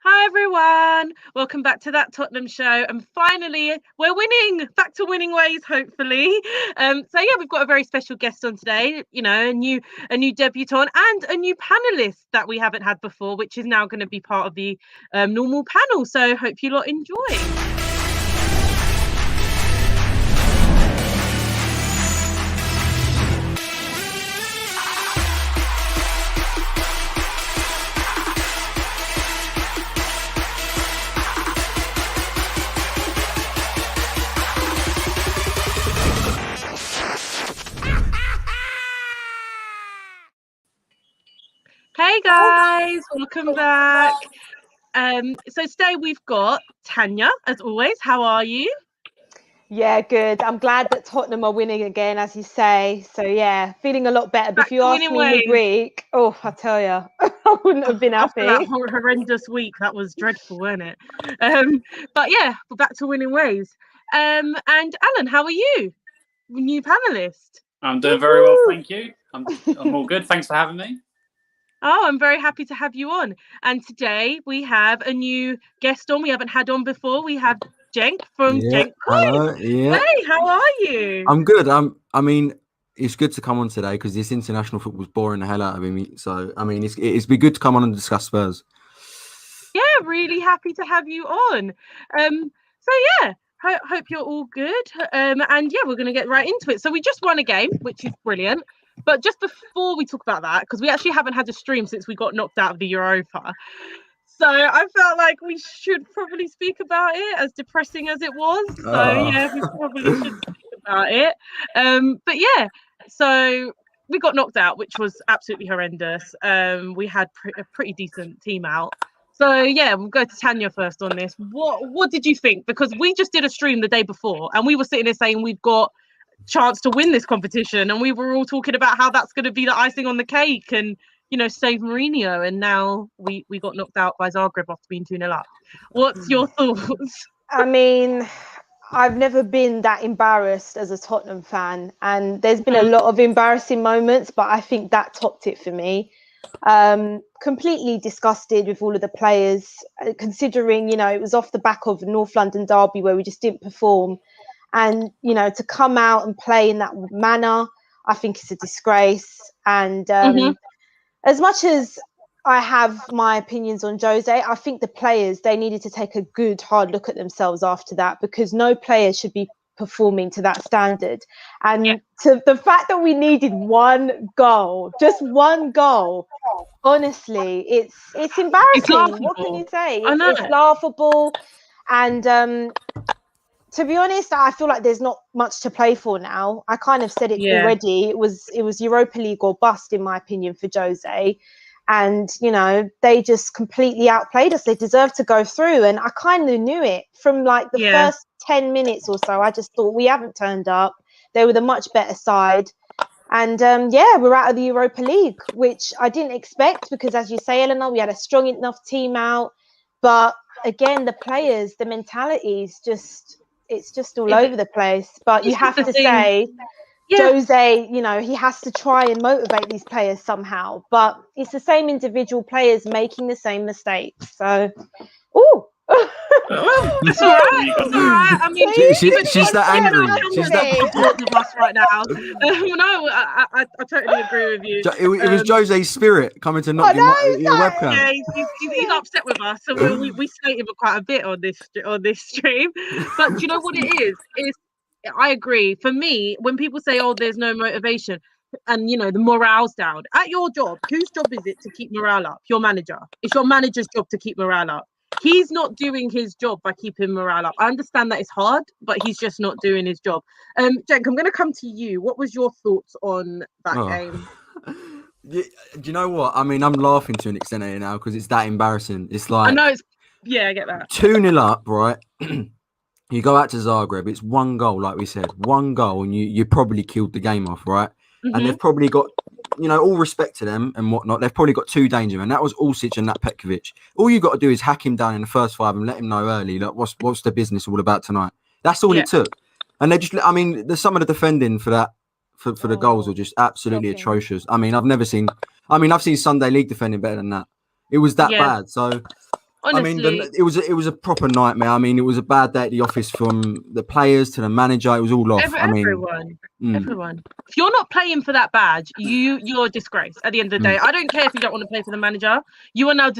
Hi everyone, welcome back to That Tottenham Show, and finally we're winning, back to winning ways, hopefully. We've got a very special guest on today. A new debutant and a new panelist that we haven't had before, which is now going to be part of the normal panel. So hope you lot enjoy. Hey guys, welcome back. So today we've got Tanya, as always. How are you? Yeah, good. I'm glad that Tottenham are winning again, as you say. So yeah, feeling a lot better. But if you asked me midweek, I tell you, I wouldn't have been happy. After that horrendous week, that was dreadful, wasn't it? But yeah, we're back to winning ways. And Alan, how are you? New panelist. I'm doing very well, thank you. I'm all good. Thanks for having me. Oh, I'm very happy to have you on. And today we have a new guest on we haven't had on before. We have Cenk from Cenk. Hello. Yeah. Hey, how are you? I'm good. It's good to come on today because this international football's boring the hell out of me. So, it's been good to come on and discuss Spurs. Yeah, really happy to have you on. Hope you're all good. We're going to get right into it. So we just won a game, which is brilliant. But just before we talk about that, because we actually haven't had a stream since we got knocked out of the Europa. So I felt like we should probably speak about it, as depressing as it was. We probably should speak about it. So we got knocked out, which was absolutely horrendous. We had a pretty decent team out. So yeah, we'll go to Tanya first on this. What did you think? Because we just did a stream the day before, and we were sitting there saying we've got chance to win this competition, and we were all talking about how that's going to be the icing on the cake and save Mourinho, and now we got knocked out by Zagreb after being 2-0 up. What's your thoughts? I mean, I've never been that embarrassed as a Tottenham fan, and there's been a lot of embarrassing moments, but I think that topped it for me. Completely disgusted with all of the players, considering it was off the back of North London derby where we just didn't perform. And, to come out and play in that manner, I think it's a disgrace. And as much as I have my opinions on Jose, I think the players, they needed to take a good, hard look at themselves after that, because no player should be performing to that standard. And to the fact that we needed one goal, just one goal, honestly, it's embarrassing. What can you say? It's laughable. And to be honest, I feel like there's not much to play for now. I kind of said it already. It was Europa League or bust, in my opinion, for Jose. And, they just completely outplayed us. They deserved to go through. And I kind of knew it from like the first 10 minutes or so. I just thought, we haven't turned up. They were the much better side. And, we're out of the Europa League, which I didn't expect because, as you say, Eleanor, we had a strong enough team out. But, again, the players, the mentality is just... It's just all over the place. But you have to say, Jose, he has to try and motivate these players somehow. But it's the same individual players making the same mistakes. So, That's all right. That's all right. I mean, she's that angry. She's that with us right now. I totally agree with you. It was Jose's spirit coming to knock your webcam. Yeah, he's upset with us, so we slate him quite a bit on this stream. But do you know what it is? I agree. For me, when people say, "Oh, there's no motivation," and the morale's down at your job, whose job is it to keep morale up? Your manager. It's your manager's job to keep morale up. He's not doing his job by keeping morale up. I understand that it's hard, but he's just not doing his job. Cenk, I'm going to come to you. What was your thoughts on that game? Do you know what? I mean, I'm laughing to an extent here now because it's that embarrassing. It's like... I know it's... Yeah, I get that. 2-0 up, right? You go out to Zagreb. It's one goal, like we said. One goal, and you probably killed the game off, right? Mm-hmm. And they've probably got... all respect to them and whatnot, they've probably got two danger men. That was Ulsic and that Petkovic. All you got to do is hack him down in the first 5 and let him know early, like, what's the business all about tonight. That's all it took. And they just, some of the defending for that, for the goals were just absolutely atrocious. I mean, I've seen Sunday League defending better than that. It was that bad. So Honestly, it was a proper nightmare. I mean, it was a bad day at the office from the players to the manager. It was all off. everyone. If you're not playing for that badge, you're a disgrace. At the end of the day, I don't care if you don't want to play for the manager. You are now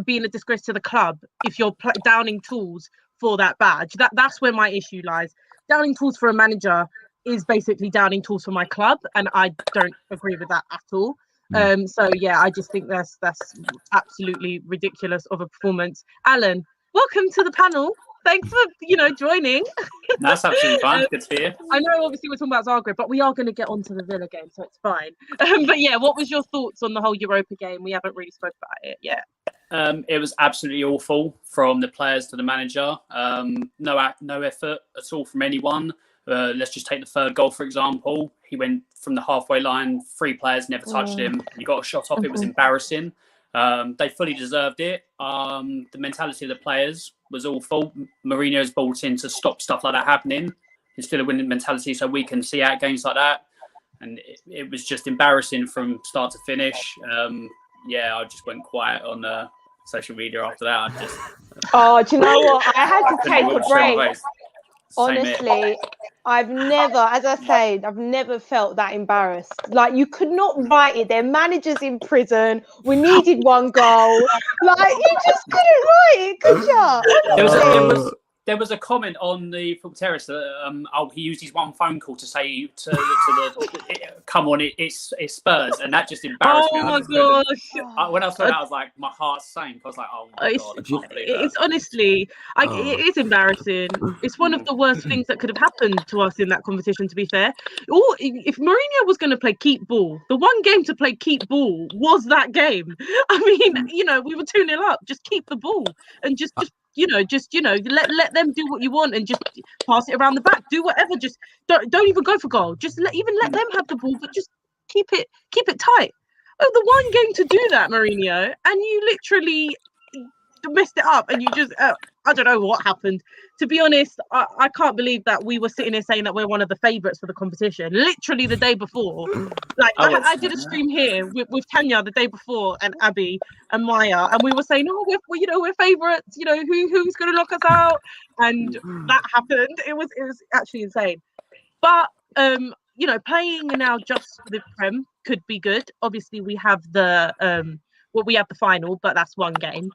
being a disgrace to the club if you're downing tools for that badge. That's where my issue lies. Downing tools for a manager is basically downing tools for my club, and I don't agree with that at all. So yeah, I just think that's absolutely ridiculous of a performance. Alan, welcome to the panel. Thanks for joining. That's absolutely fine. Good to hear. I know obviously we're talking about Zagreb, but we are going to get onto the Villa game, so it's fine. But yeah, what was your thoughts on the whole Europa game? We haven't really spoke about it yet. It was absolutely awful from the players to the manager. No effort at all from anyone. Let's just take the third goal, for example. He went from the halfway line, 3 players never touched him. He got a shot off. It was embarrassing. They fully deserved it. The mentality of the players was awful. Mourinho's brought in to stop stuff like that happening. Instead of winning mentality, so we can see out games like that. And it was just embarrassing from start to finish. I just went quiet on social media after that. Do you know what? I had to take a break. Honestly, I've never felt that embarrassed. Like, you could not write it. Their manager's in prison. We needed 1 goal. Like, you just couldn't write it, could you? There was a comment on the football terrace that he used his one phone call to say to the come on, it's Spurs, and that just embarrassed me. Oh my gosh! When I saw that, I was like, my heart sank. I was like, oh my god, I can't believe that. It's honestly, it is embarrassing. It's one of the worst things that could have happened to us in that competition, to be fair. If Mourinho was going to play keep ball, the one game to play keep ball was that game. I mean, we were 2-0 up. Just keep the ball and just let them do what you want and just pass it around the back. Do whatever. Just don't even go for goal. Just let them have the ball, but just keep it tight. Oh, the one game to do that, Mourinho, and you literally messed it up, and you just I don't know what happened. To be honest, I can't believe that we were sitting here saying that we're one of the favourites for the competition. Literally the day before, like I did a stream here with Tanya the day before, and Abby and Maya, and we were saying, oh, we're favourites. Who's going to knock us out, and that happened. It was actually insane. But playing now just for the Prem could be good. Obviously, we have the final, but that's one game.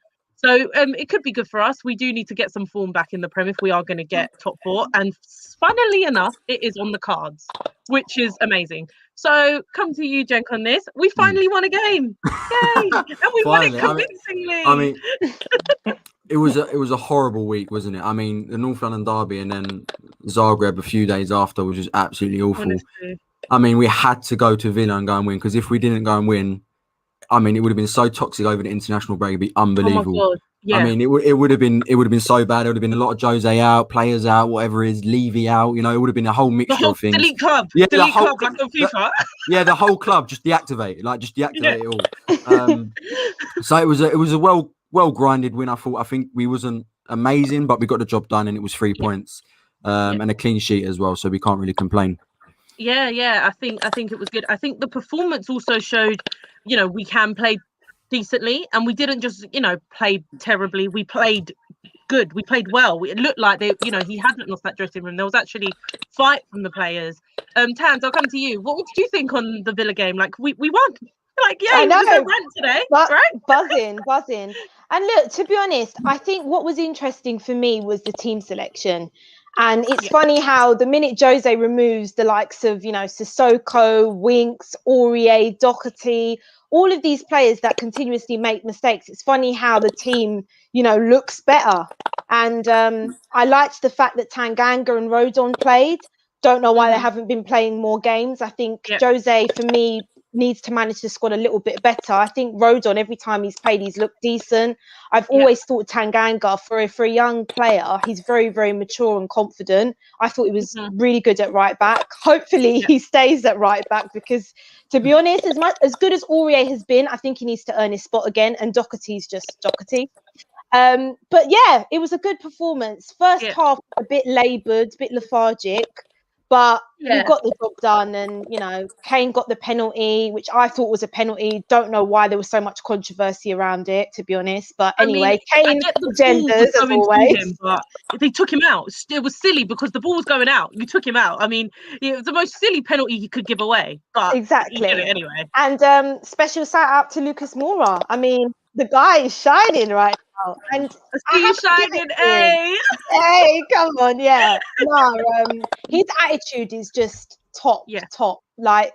So it could be good for us. We do need to get some form back in the Prem if we are going to get top 4. And funnily enough, it is on the cards, which is amazing. So come to you, Jenk, on this. We finally won a game. Yay! And we won it convincingly. I mean, it was a horrible week, wasn't it? I mean, the North London derby and then Zagreb a few days after was just absolutely awful. Honestly. I mean, we had to go to Villa and go and win, because if we didn't go and win, I mean, it would have been so toxic over the international break. It'd be unbelievable. Oh my God. Yeah. I mean, it would have been so bad. It would have been a lot of Jose out, players out, whatever it is, Levy out. It would have been a whole mixture of things. Delete club. Yeah, delete club like on FIFA. The whole club, just deactivate it all. So it was a well grinded win. I think we wasn't amazing, but we got the job done, and it was 3 points and a clean sheet as well. So we can't really complain. Yeah. I think it was good. I think the performance also showed, we can play decently, and we didn't just, play terribly. We played good. We played well. It looked like he hadn't lost that dressing room. There was actually fight from the players. Tans, I'll come to you. What did you think on the Villa game? Like, we won. Like, yeah, I know. Rant today, right? Buzzing. And look, to be honest, I think what was interesting for me was the team selection. And it's funny how the minute Jose removes the likes of, Sissoko, Winks, Aurier, Doherty, all of these players that continuously make mistakes, it's funny how the team, looks better. And I liked the fact that Tanganga and Rodon played. Don't know why they haven't been playing more games. I think Jose, for me, needs to manage the squad a little bit better. I think Rodon, every time he's played, he's looked decent. I've always thought Tanganga, for a young player, he's very, very mature and confident. I thought he was really good at right back. Hopefully he stays at right back, because, to be honest, as good as Aurier has been, I think he needs to earn his spot again, and Doherty's just Doherty. But yeah, it was a good performance. First half, a bit laboured, a bit lethargic. But we Yeah. got the job done, and Kane got the penalty, which I thought was a penalty. Don't know why there was so much controversy around it, to be honest. But anyway, I Kane get the ball agendas was as going to always. him, but they took him out. It was silly because the ball was going out. You took him out. I mean, it was the most silly penalty you could give away, but Exactly. he did it anyway. And special shout out to Lucas Moura. I mean, the guy is shining right now, and I see you shining, hey. Hey, come on, yeah. No, his attitude is just top. Like,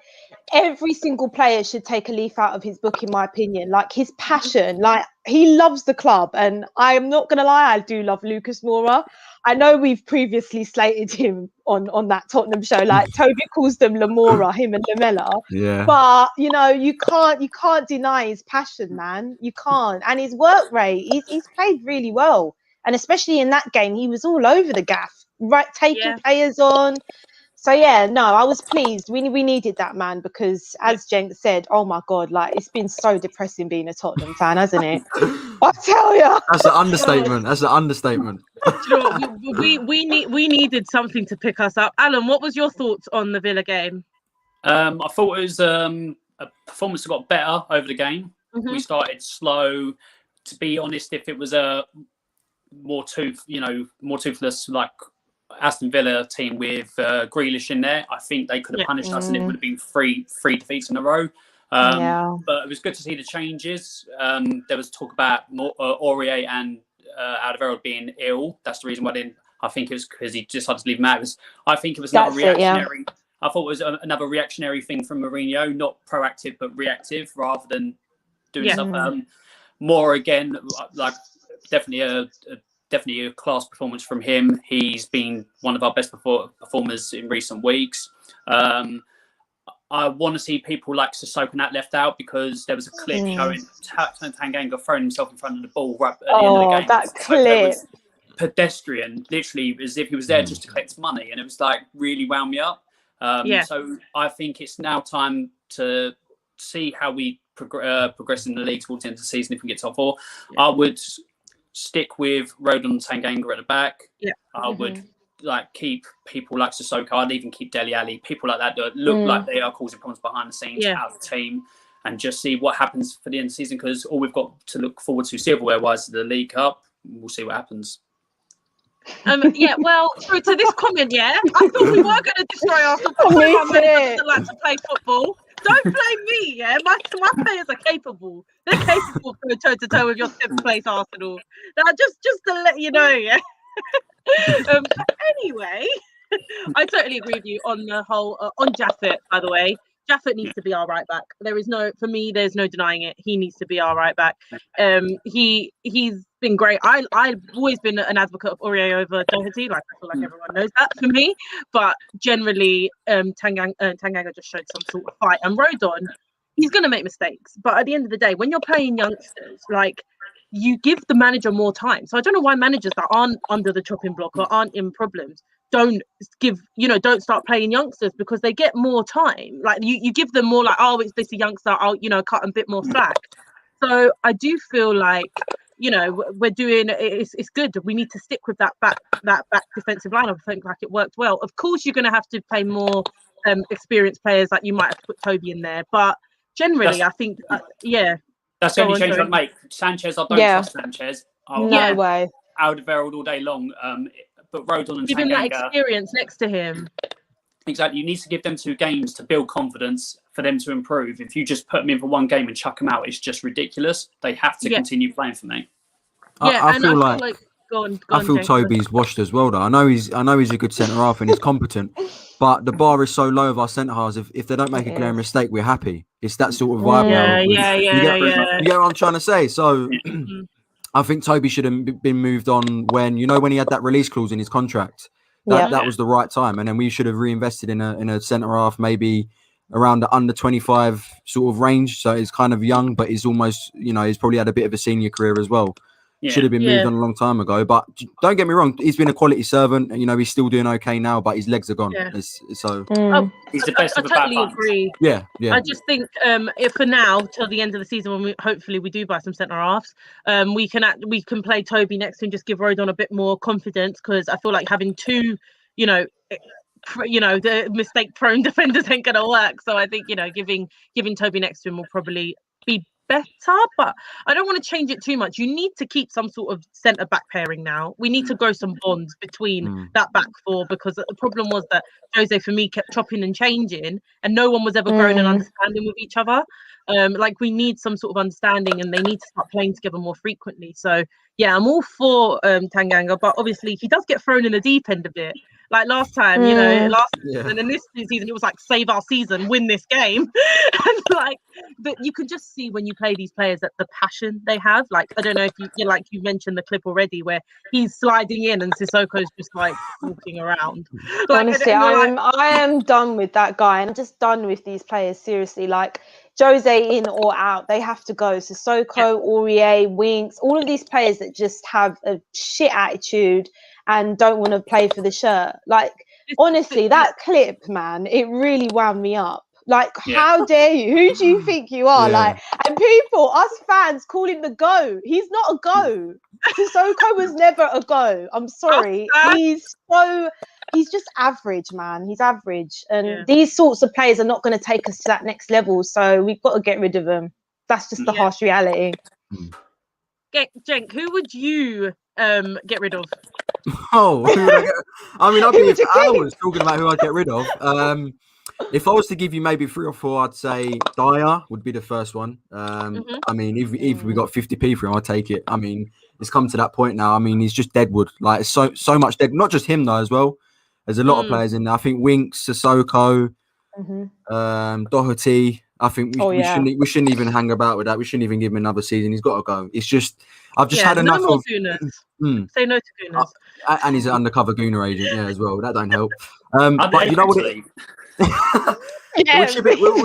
every single player should take a leaf out of his book, in my opinion. Like, his passion, like, he loves the club, and I'm not gonna lie, I do love Lucas Moura. I know we've previously slated him on that Tottenham show. Like, Toby calls them Lamora, him and Lamella. Yeah. But you can't deny his passion, man. You can't. And his work rate, he's played really well. And especially in that game, he was all over the gaff, right, taking players on. So yeah, no, I was pleased. We needed that, man, because as Jenks said, oh my God, like, it's been so depressing being a Tottenham fan, hasn't it? I tell you. That's an understatement. That's an understatement. You know, we needed something to pick us up. Alan, what was your thoughts on the Villa game? I thought it was a performance that got better over the game. We started slow. To be honest, if it was a more toothless like Aston Villa team with Grealish in there, I think they could have punished us, and it would have been three defeats in a row. But it was good to see the changes. There was talk about Aurier and Alderweireld being ill. That's the reason why I think it was because he decided to leave them out. I think it was another reactionary. I thought it was another reactionary thing from Mourinho, not proactive but reactive, rather than doing stuff. More again, like definitely a class performance from him. He's been one of our best performers in recent weeks. I want to see people like Sissoko Nat left out, because there was a clip showing Tanganga throwing himself in front of the ball right at the end of the game. That clip. Was pedestrian, literally as if he was there just to collect money, and it was like really wound me up. So I think it's now time to see how we progress in the league towards the end of the season if we get top four. I would stick with Rodon and Tanganga at the back. I would keep people like Sissoko. I'd even keep Dele Alli, people like that look like they are causing problems behind the scenes out of the team, and just see what happens for the end of the season, because all we've got to look forward to silverware-wise is the League Cup. We'll see what happens. Well, so to this comment, I thought we were going to destroy Arsenal. My managers like to play football. Don't blame me, My players are capable. They're capable of going toe-to-toe with your 10th place Arsenal. Now, just to let you know, anyway, I totally agree with you on the whole, on Jaffet, by the way. Jaffet needs to be our right back. There's no denying it. He needs to be our right back. He's been great. I've always been an advocate of Aurier over Doherty. Like, I feel like everyone knows that for me. But generally, Tanganga just showed some sort of fight. And Rodon, he's going to make mistakes. But at the end of the day, when you're playing youngsters, like, you give the manager more time. So I don't know why managers that aren't under the chopping block or aren't in problems don't start playing youngsters, because they get more time. Like, you give them more, like, oh, it's this a youngster, I'll cut a bit more slack. So I do feel like, we're doing it's good. We need to stick with that back defensive line. I think like it worked well. Of course, you're going to have to play more experienced players. Like, you might have to put Toby in there, but generally, I think that's the only change I'd make. Sanchez, I don't trust Sanchez. No way. Alderweireld all day long. But Rodon and give Tanganga, him that experience next to him. Exactly. You need to give them 2 games to build confidence for them to improve. If you just put them in for 1 game and chuck them out, it's just ridiculous. They have to continue playing for me. I feel like go on, Toby's washed as well, though. I know he's a good centre half and he's competent, but the bar is so low of our centre halves. If they don't make a glaring mistake, we're happy. It's that sort of vibe now. You get what I'm trying to say? So I think Toby should have been moved on when he had that release clause in his contract. That was the right time, and then we should have reinvested in a centre half, maybe around the under 25 sort of range. So he's kind of young, but he's almost, he's probably had a bit of a senior career as well. Should have been moved on a long time ago. But don't get me wrong, he's been a quality servant. He's still doing okay now, but his legs are gone. He's the best I of the totally bad agree. Yeah. I just think if for now till the end of the season, when hopefully we do buy some centre halves, we can play Toby next and just give Rodon a bit more confidence, because I feel like having two the mistake-prone defenders ain't gonna work. So I think giving Toby next to him will probably be better, but I don't want to change it too much. You need to keep some sort of centre-back pairing now. We need to grow some bonds between that back four, because the problem was that Jose, for me, kept chopping and changing, and no one was ever growing and understanding with each other. We need some sort of understanding, and they need to start playing together more frequently. So yeah, I'm all for Tanganga, but obviously he does get thrown in the deep end a bit. Like last time, last season and this season, it was like save our season, win this game. And but you could just see when you play these players that the passion they have. Like, I don't know if you mentioned the clip already where he's sliding in and Sissoko's just like walking around. Honestly, I am done with that guy, and I'm just done with these players. Seriously, like Jose in or out, they have to go. Sissoko, Aurier, Winks, all of these players that just have a shit attitude and don't want to play for the shirt. Like, honestly, that clip, man, it really wound me up. Like, how dare you? Who do you think you are? Like, and people, us fans, call him the GO. He's not a GO. Sissoko was never a GO. I'm sorry. He's just average, man. He's average. And these sorts of players are not going to take us to that next level. So we've got to get rid of them. That's just the harsh reality. Cenk, who would you get rid of? Oh, who would I get? I mean, I'd be for hours talking about who I'd get rid of. If I was to give you maybe 3 or 4, I'd say Dyer would be the first one. I mean, if we got 50p for him, I'd take it. I mean, it's come to that point now. I mean, he's just deadwood. Like, it's so much dead. Not just him though, as well. There's a lot of players in there. I think Winks, Sissoko, Doherty. I think we shouldn't even hang about with that. We shouldn't even give him another season. He's got to go. It's just I've just had enough of Gooners. Say no to Gooners. And he's an undercover Gooner agent, as well. That don't help. But you know what? We'll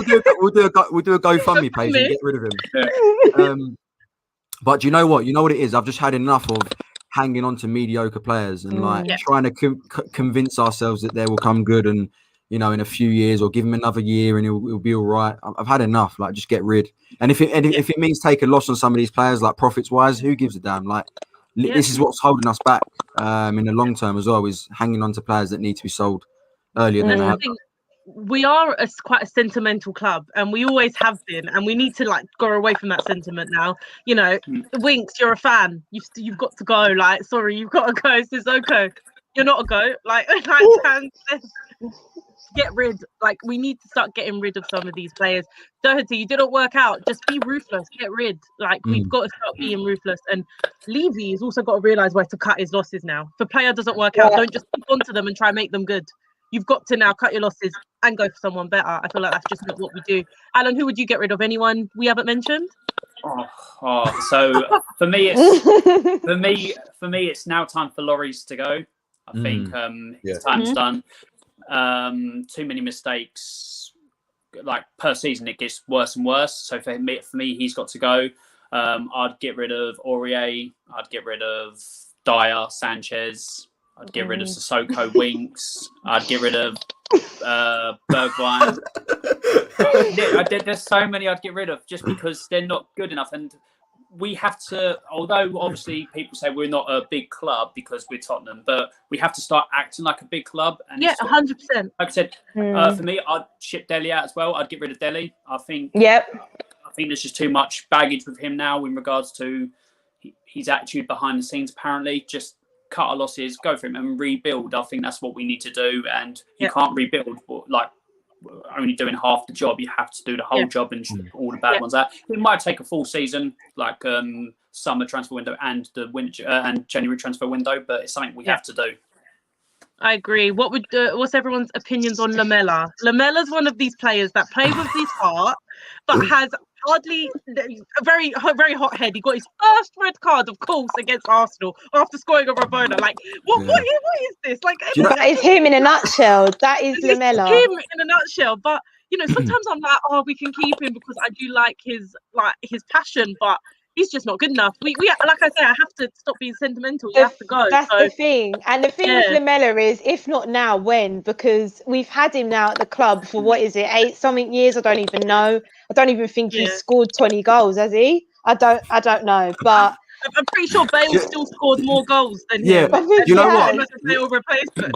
do a GoFundMe page and get rid of him. But do you know what? You know what it is? I've just had enough of hanging on to mediocre players and trying to convince ourselves that they will come good and in a few years, or give him another year and it'll be all right. I've had enough. Like, just get rid. And if it means take a loss on some of these players, like profits wise, who gives a damn? Like, this is what's holding us back in the long term as well, is hanging on to players that need to be sold earlier than that. We are quite a sentimental club, and we always have been, and we need to go away from that sentiment now. Winks, you're a fan. You've got to go. Like, sorry, you've got to go. Sissoko, you're not a go. Get rid. Like, we need to start getting rid of some of these players. Doherty, you didn't work out. Just be ruthless. Get rid. Like, we've got to start being ruthless. And Levy has also got to realise where to cut his losses now. If a player doesn't work out, don't just keep onto them and try and make them good. You've got to now cut your losses and go for someone better. I feel like that's just not what we do. Alan, who would you get rid of? Anyone we haven't mentioned? So for me, it's now time for Lloris to go. I think his time's done. Too many mistakes. Like, per season, it gets worse and worse. So for me, he's got to go. I'd get rid of Aurier. I'd get rid of Dyer, Sanchez. I'd get rid of Sissoko, Winks. I'd get rid of Bergwijn. There's so many I'd get rid of just because they're not good enough. And we have to, although obviously people say we're not a big club because we're Tottenham, but we have to start acting like a big club. And 100%. Like I said, for me, I'd ship Dele out as well. I'd get rid of Dele. I think there's just too much baggage with him now in regards to his attitude behind the scenes. Apparently, just cut our losses, go for him and rebuild. I think that's what we need to do. And you can't rebuild like only doing half the job. You have to do the whole job and all the bad ones out. It might take a full season, like summer transfer window and the winter and January transfer window, but it's something we have to do. I agree. What's everyone's opinions on Lamela? Lamela's one of these players that plays with his heart, but has hardly a very, very hot head. He got his first red card, of course, against Arsenal after scoring a Rabona. Like, what is this? Like, that is him in a nutshell. That is Lamela. Him in a nutshell. But sometimes I'm like, we can keep him because I do like his passion, but he's just not good enough. We like I say, I have to stop being sentimental. You have to go. That's the thing. And the thing with Lamela is, if not now, when? Because we've had him now at the club for 8-something years. I don't even know. I don't even think he's scored 20 goals, has he? I don't know. But I'm pretty sure Bale still scored more goals than him. You know what? Bale replacement.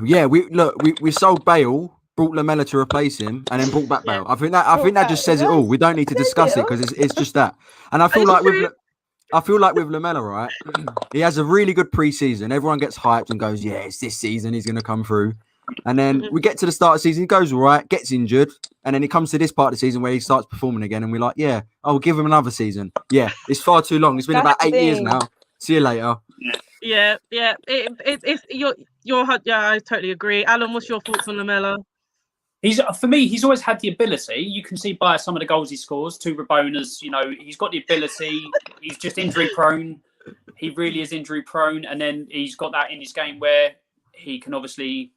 Yeah, we sold Bale, brought Lamella to replace him, and then brought back Yeah. Bale. I think that just says it all. We don't need to discuss it because it's just that. And I feel It's like true. with Lamella, right? He has a really good preseason. Everyone gets hyped and goes, "Yeah, it's this season. He's going to come through." And then Mhm. we get to the start of the season, he goes all right, gets injured, and then he comes to this part of the season where he starts performing again, and we're like, "Yeah, I'll give him another season." Yeah, it's far too long. It's been That's about the 8 years thing. now. See you later. Yeah, yeah. It's yeah. I totally agree. Alan, what's your thoughts on Lamella? For me, he's always had the ability. You can see by some of the goals he scores. To Rabona's, he's got the ability. He's just injury prone. He really is injury prone, and then he's got that in his game where he can obviously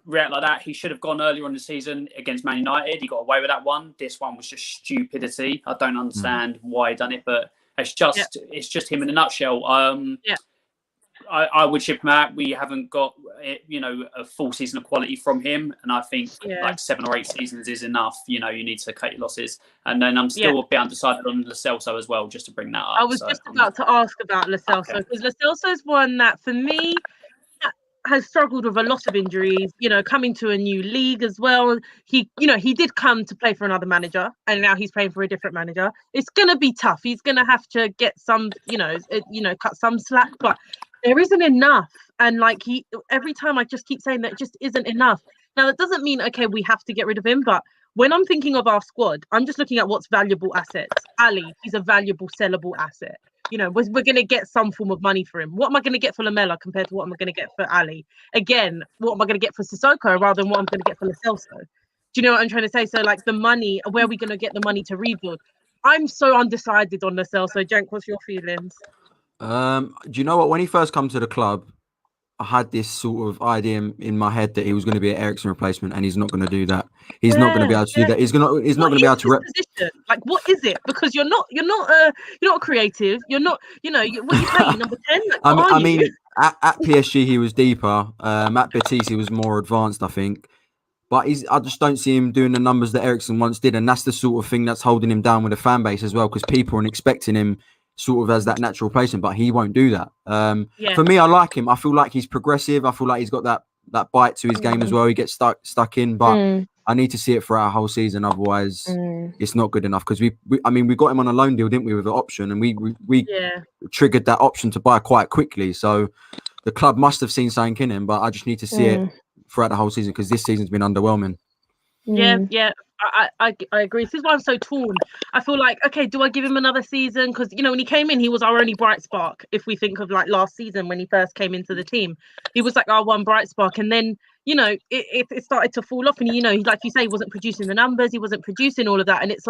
react like that. He should have gone earlier on the season against Man United. He got away with that one. This one was just stupidity. I don't understand why he done it, but it's just him in a nutshell. Yeah. I would ship him out. We haven't got, a full season of quality from him, and I think Yeah. 7 or 8 seasons is enough. You need to cut your losses, and then I'm Yeah. still a bit undecided on Lo Celso as well, just to bring that up. I was just about to ask about Lo Celso because Lo Celso's one that, for me, has struggled with a lot of injuries. Coming to a new league as well. He did come to play for another manager, and now he's playing for a different manager. It's gonna be tough. He's gonna have to get some, cut some slack, but there isn't enough. And every time I just keep saying that it just isn't enough. Now that doesn't mean we have to get rid of him, but when I'm thinking of our squad, I'm just looking at what's valuable assets. Ali, he's a valuable, sellable asset. We're going to get some form of money for him. What am I going to get for Lamella compared to what am I going to get for Ali? Again, what am I going to get for Sissoko rather than what I'm going to get for Lo Celso? Do you know what I'm trying to say? So, the money, where are we going to get the money to rebuild? I'm so undecided on Lo Celso. Jank, what's your feelings? Do you know what? When he first come to the club, I had this sort of idea in my head that he was going to be an Eriksen replacement, and he's not going to do that. He's not going to be able to do that. He's not going to be able to. Position? What is it? Because you're not a creative. You're not. What you play number 10. I mean, at PSG he was deeper. At Betis he was more advanced, I think. But I just don't see him doing the numbers that Eriksen once did, and that's the sort of thing that's holding him down with the fan base as well, because people are expecting him sort of as that natural replacement, but he won't do that. For me, I like him. I feel like he's progressive. I feel like he's got that bite to his game as well. He gets stuck in, but I need to see it throughout a whole season. Otherwise, it's not good enough. Because we got him on a loan deal, didn't we, with an option, and we triggered that option to buy quite quickly. So the club must have seen something in him, but I just need to see it throughout the whole season because this season's been underwhelming. Yeah. I agree. This is why I'm so torn. I feel like, do I give him another season? Because when he came in, he was our only bright spark. If we think of last season when he first came into the team, he was our one bright spark, and then it started to fall off, and like you say, he wasn't producing the numbers, he wasn't producing all of that, and it's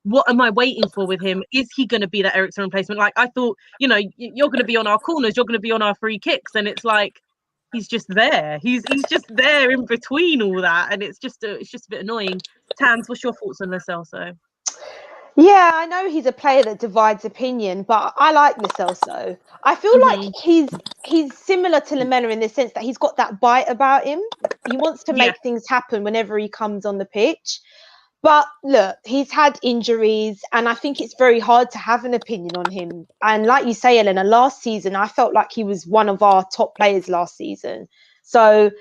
what am I waiting for with him? Is he going to be that Eriksen replacement? I thought, you're going to be on our corners, you're going to be on our free kicks, and it's he's just there. He's just there in between all that, and it's just a bit annoying. Tans, what's your thoughts on Lo Celso? Yeah, I know he's a player that divides opinion, but I like Lo Celso. I feel like he's similar to Lamella in the sense that he's got that bite about him. He wants to make things happen whenever he comes on the pitch. But look, he's had injuries, and I think it's very hard to have an opinion on him. And like you say, Elena, last season, I felt like he was one of our top players last season. So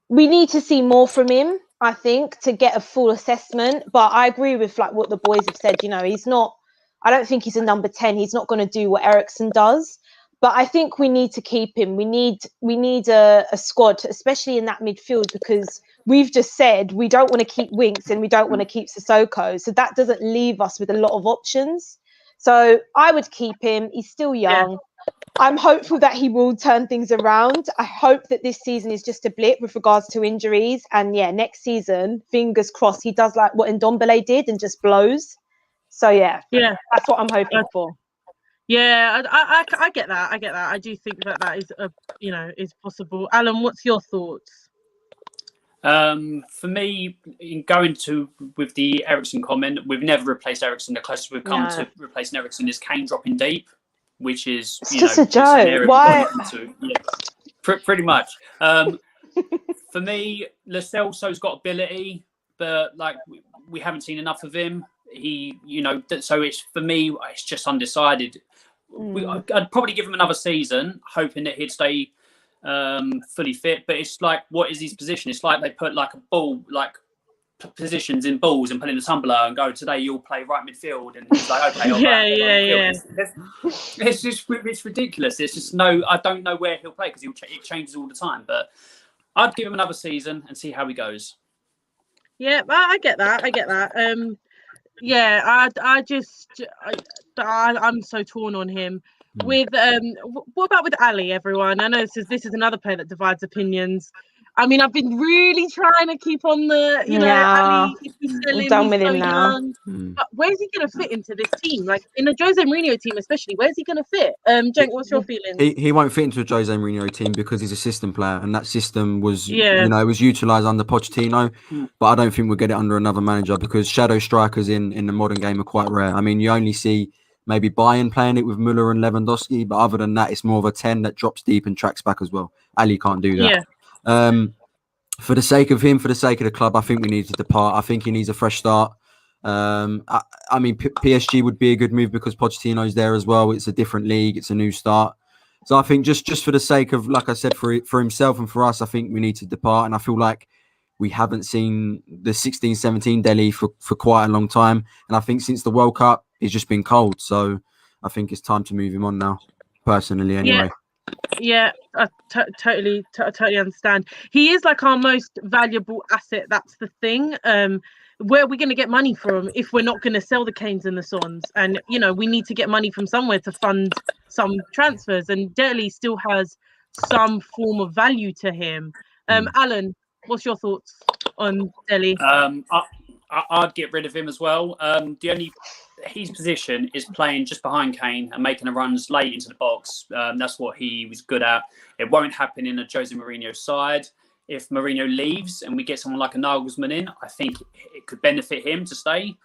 we need to see more from him, I think, to get a full assessment. But I agree with what the boys have said. He's not, I don't think he's a number 10. He's not going to do what Eriksen does. But I think we need to keep him. We need a squad, especially in that midfield, because we've just said we don't want to keep Winks and we don't want to keep Sissoko. So that doesn't leave us with a lot of options. So I would keep him. He's still young. Yeah. I'm hopeful that he will turn things around. I hope that this season is just a blip with regards to injuries. And next season, fingers crossed, he does like what Ndombele did and just blows. So that's what I'm hoping for. Yeah, I get that. I do think that is is possible. Alan, what's your thoughts? For me, in going with the Eriksen comment, we've never replaced Eriksen. The closest we've come to replacing Eriksen is Kane dropping deep, which is just a joke. Why? Pretty much. For me, Lo Celso's got ability, but we haven't seen enough of him. He, so for me, it's just undecided. I'd probably give him another season, hoping that he'd stay fully fit. But it's like, what is his position? It's like they put like a ball, like positions in balls and put in a tumbler and go, today you'll play right midfield. And he's like, okay, I'll yeah. It's just, it's ridiculous. It's just I don't know where he'll play because it changes all the time. But I'd give him another season and see how he goes. Yeah, I get that. Yeah, I'm so torn on him. With what about with Ali, everyone? I know this is another player that divides opinions. I mean, I've been really trying to keep on the, Ali, if we sell him, done he's with so him now. young. But where's he going to fit into this team? Like, in a Jose Mourinho team especially, where's he going to fit? Cenk, what's your feeling? He won't fit into a Jose Mourinho team because he's a system player, and that system was, Yeah. it was utilised under Pochettino. But I don't think we'll get it under another manager because shadow strikers in the modern game are quite rare. I mean, you only see maybe Bayern playing it with Müller and Lewandowski, but other than that, it's more of a 10 that drops deep and tracks back as well. Ali can't do that. Yeah. For the sake of him, for the sake of the club, I think we need to depart. I think he needs a fresh start. I mean, PSG would be a good move because Pochettino's there as well. It's a different league. It's a new start. So I think just for the sake of, like I said, for himself and for us, I think we need to depart. And I feel like we haven't seen the 16-17 Delhi for quite a long time. And I think since the World Cup, he's just been cold. So I think it's time to move him on now, personally anyway. Yeah, I totally understand. He is like our most valuable asset. That's the thing. Where are we going to get money from if we're not going to sell the Kanes and the Sons? And, we need to get money from somewhere to fund some transfers. And Delhi still has some form of value to him. Alan, what's your thoughts on Delhi? I'd get rid of him as well. His position is playing just behind Kane and making the runs late into the box. That's what he was good at. It won't happen in a Jose Mourinho side. If Mourinho leaves and we get someone like a Nagelsmann in, I think it could benefit him to stay.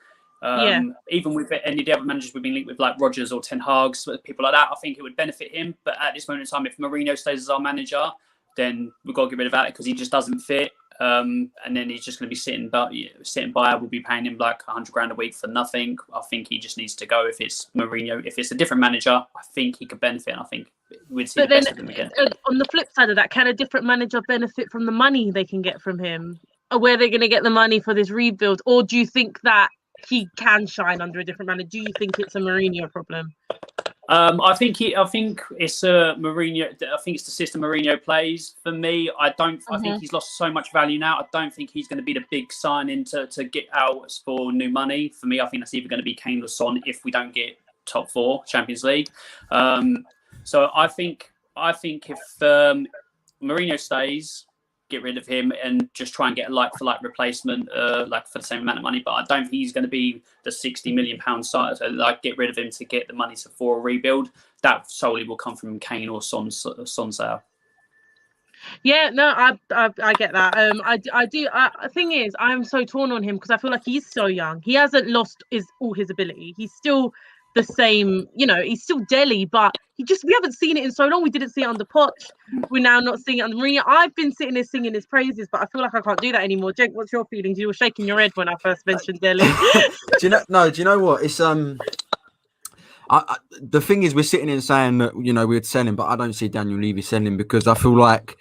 Even with any of the other managers we've been linked with, like Rodgers or Ten Hag, people like that, I think it would benefit him. But at this moment in time, if Mourinho stays as our manager, then we've got to get rid of that because he just doesn't fit. And then he's just going to be sitting by. We'll be paying him like $100,000 a week for nothing. I think he just needs to go. If it's Mourinho, if it's a different manager, I think he could benefit. And I think we'd see the best of him again. On the flip side of that, can a different manager benefit from the money they can get from him? Or where they're going to get the money for this rebuild? Or do you think that he can shine under a different manager? Do you think it's a Mourinho problem? I think it's a Mourinho. I think it's the system Mourinho plays. For me, I think he's lost so much value now. I don't think he's going to be the big signing to get out for new money. For me, I think that's either going to be Kane or Son if we don't get top 4 Champions League. So I think if Mourinho stays, get rid of him and just try and get a like-for-like replacement, like for the same amount of money. But I don't think he's going to be the £60 million side. So like, get rid of him to get the money for a rebuild. That solely will come from Kane or Son sale. Yeah, no, I get that. I do. The thing is, I'm so torn on him because I feel like he's so young. He hasn't lost all his ability. He's still the same, he's still Delhi, but we haven't seen it in so long. We didn't see it under Poch. We're now not seeing it under Mourinho. I've been sitting there singing his praises, but I feel like I can't do that anymore. Jake, what's your feelings? You were shaking your head when I first mentioned Delhi. Do you know what? It's the thing is, we're sitting here saying that we'd sell him, but I don't see Daniel Levy selling because I feel like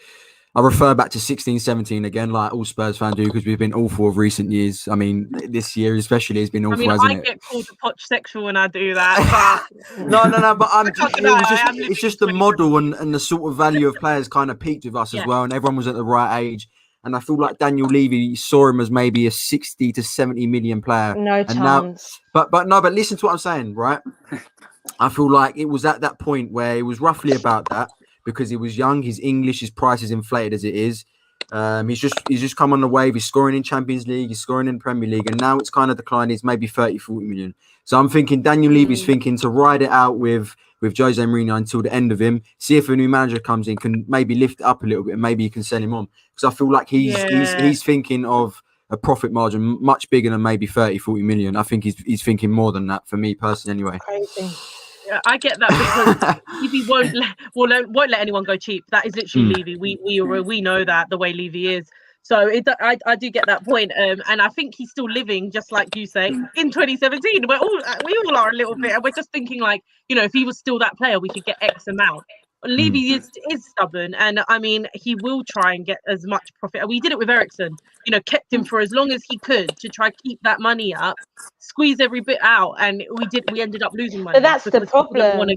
I refer back to 16-17 again, like all Spurs fans do, because we've been awful of recent years. I mean, this year especially has been awful, hasn't it? I get called a Poch sexual when I do that. But... no, but it's just the model and the sort of value of players kind of peaked with us as well, and everyone was at the right age. And I feel like Daniel Levy saw him as maybe a 60 to 70 million player. No chance. But listen to what I'm saying, right? I feel like it was at that point where it was roughly about that. Because he was young, his English, his price is inflated as it is. He's just come on the wave. He's scoring in Champions League, he's scoring in Premier League, and now it's kind of declined. It's maybe 30-40 million. So I'm thinking Daniel Levy's thinking to ride it out with Jose Mourinho until the end of him. See if a new manager comes in, can maybe lift it up a little bit, and maybe he can sell him on. Because I feel like he's thinking of a profit margin much bigger than maybe 30-40 million. I think he's thinking more than that for me personally, anyway. Crazy. I get that because Levy won't let anyone go cheap. That is literally Levy. We know that the way Levy is. So I do get that point. And I think he's still living, just like you say, in 2017. We all are a little bit, and we're just thinking like, if he was still that player, we could get X amount. Levy is stubborn, and I mean, he will try and get as much profit. We did it with Ericsson, kept him for as long as he could to try keep that money up, squeeze every bit out, and we ended up losing money. But that's the problem.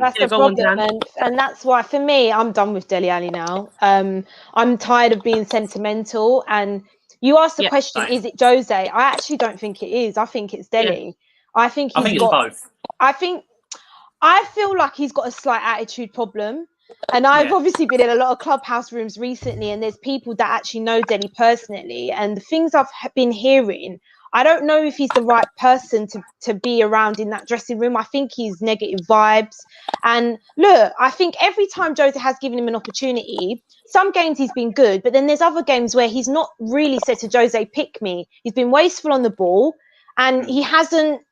That's the problem, and that's why for me, I'm done with Dele Alli now. I'm tired of being sentimental. And you asked the question, is it Jose? I actually don't think it is. I think it's Dele. I think it's both. I feel like he's got a slight attitude problem. And I've obviously been in a lot of clubhouse rooms recently, and there's people that actually know Dele personally. And the things I've been hearing, I don't know if he's the right person to be around in that dressing room. I think he's negative vibes. And look, I think every time Jose has given him an opportunity, some games he's been good, but then there's other games where he's not really said to Jose, pick me. He's been wasteful on the ball, and he hasn't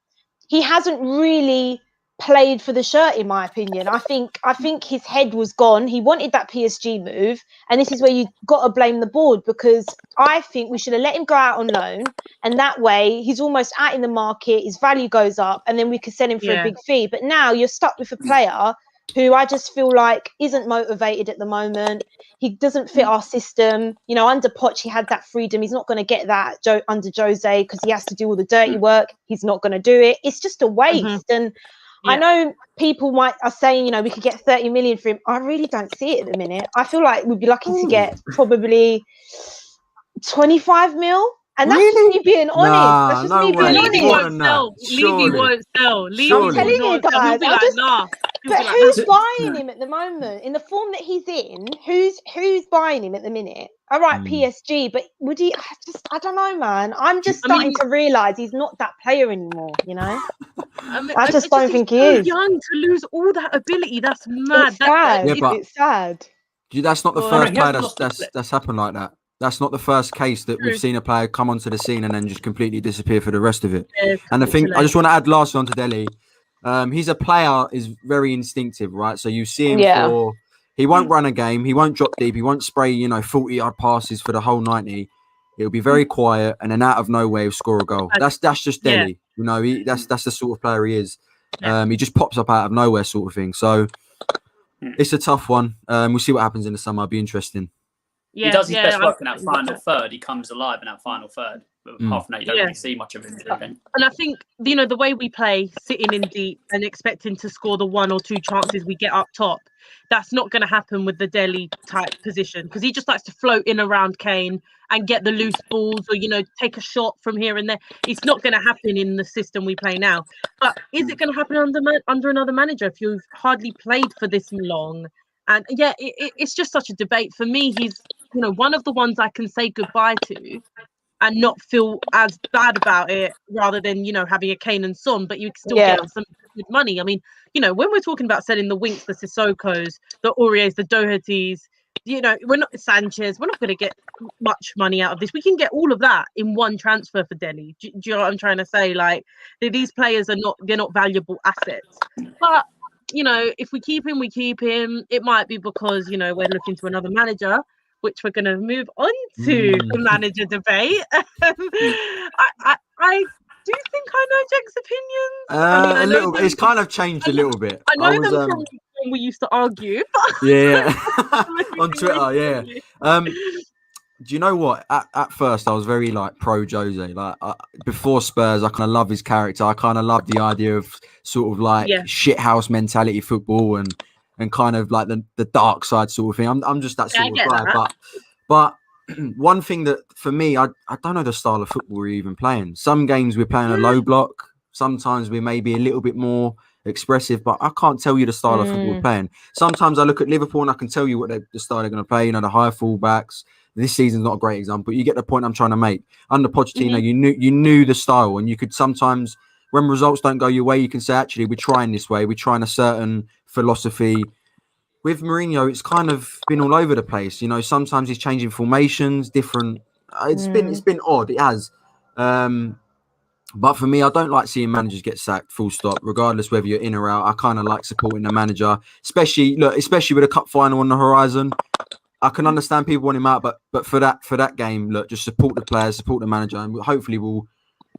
really played for the shirt, in my opinion. I think his head was gone. He wanted that PSG move, and this is where you got to blame the board, because I think we should have let him go out on loan, and that way he's almost out in the market, his value goes up, and then we could sell him for a big fee. But now you're stuck with a player who I just feel like isn't motivated at the moment. He doesn't fit our system. Under Poch, he had that freedom. He's not going to get that under Jose, because he has to do all the dirty work. He's not going to do it. It's just a waste. And I know people are saying, we could get 30 million for him. I really don't see it at the minute. I feel like we'd be lucky to get probably 25 mil. And that's just me being honest. That's just me being honest. Levy won't sell. I'm telling you guys. But who's buying him at the moment? In the form that he's in, who's buying him at the minute? All right, PSG, but would he? I don't know, man. I'm just starting to realise he's not that player anymore. I just don't think he is. Young to lose all that ability. That's mad. It's sad. It's sad. That's not the first player that's happened like that. That's not the first case that we've seen a player come onto the scene and then just completely disappear for the rest of it. And I think I just want to add lastly onto Dele. He's a player, is very instinctive, right? So you see him he won't run a game, he won't drop deep, he won't spray 40-yard passes for the whole 90. He'll be very quiet, and then out of nowhere he'll score a goal. That's just Dele. That's the sort of player he is. He just pops up out of nowhere, sort of thing. So it's a tough one. We'll see what happens in the summer. It'll be interesting. He does his best work in that final third. He comes alive in that final third. But half an hour, you don't really see much of him. And I think, the way we play, sitting in deep and expecting to score the 1 or 2 chances we get up top, that's not going to happen with the Dele type position, because he just likes to float in around Kane and get the loose balls, or, take a shot from here and there. It's not going to happen in the system we play now. But is it going to happen under another manager if you've hardly played for this long? And it's just such a debate. For me, he's one of the ones I can say goodbye to and not feel as bad about it, rather than having a Kane and Son, but you can still get some good money. I mean, when we're talking about selling the Winks, the Sissokos, the Auriers, the Dohertys, we're not Sanchez. We're not going to get much money out of this. We can get all of that in one transfer for Dele. Do you know what I'm trying to say? Like, these players they're not valuable assets, but. If we keep him, we keep him. It might be because, we're looking to another manager, which we're going to move on to the manager debate. I do think I know Jack's opinions. A little bit. It's kind of changed a little bit. I know them from when we used to argue. Yeah. On Twitter, yeah. Do you know what? At first, I was very pro Jose. Before Spurs, I kind of love his character. I kind of love the idea of sort of shithouse mentality football and kind of the dark side sort of thing. I'm just that sort of guy. But one thing that for me, I don't know the style of football we're even playing. Some games we're playing a low block. Sometimes we may be a little bit more expressive, but I can't tell you the style of football we're playing. Sometimes I look at Liverpool and I can tell you what the style they're going to play. The high fullbacks. This season's not a great example, but you get the point I'm trying to make. Under Pochettino, you knew the style, and you could sometimes, when results don't go your way, you can say, actually, we're trying this way. We're trying a certain philosophy. With Mourinho, it's kind of been all over the place. Sometimes he's changing formations, different. It's been odd. It has. But for me, I don't like seeing managers get sacked, full stop, regardless whether you're in or out. I kind of like supporting the manager, especially with a cup final on the horizon. I can understand people want him out, but for that game, look, just support the players, support the manager, and hopefully we'll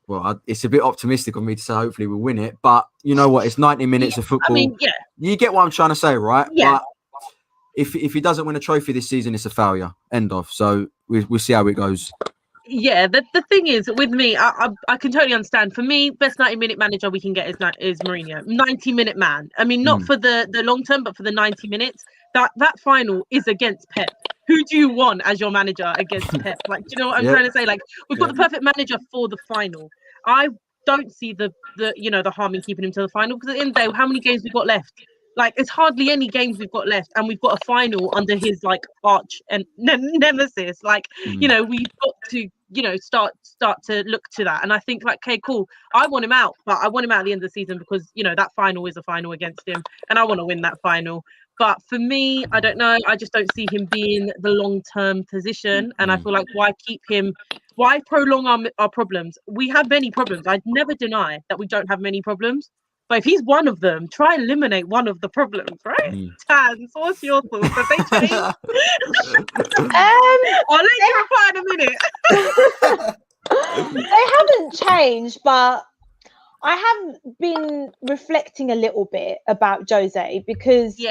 well, it's a bit optimistic of me to say hopefully we'll win it, but you know what? It's 90 minutes of football. I mean, yeah. You get what I'm trying to say, right? Yeah. But if he doesn't win a trophy this season, it's a failure. End of. So we'll see how it goes. Yeah, the thing is with me, I can totally understand. For me, best 90-minute manager we can get is Mourinho, 90-minute man. I mean, not for the long term, but for the 90 minutes. That final is against Pep. Who do you want as your manager against Pep? Like, do you know what I'm trying to say? Like, we've got the perfect manager for the final. I don't see the harm in keeping him to the final, because at the end of the day, how many games we've got left? Like, it's hardly any games we've got left, and we've got a final under his like arch and nemesis. Like, we've got to start to look to that. And I think, like, okay, cool, I want him out, but I want him out at the end of the season, because that final is a final against him, and I want to win that final. But for me, I don't know, I just don't see him being the long-term position. And I feel like, why keep him? Why prolong our problems? We have many problems. I'd never deny that we don't have many problems. But if he's one of them, try and eliminate one of the problems, right? Tans, what's your thoughts? Have they changed? I'll let you reply in a minute. They haven't changed, but I have been reflecting a little bit about Jose, because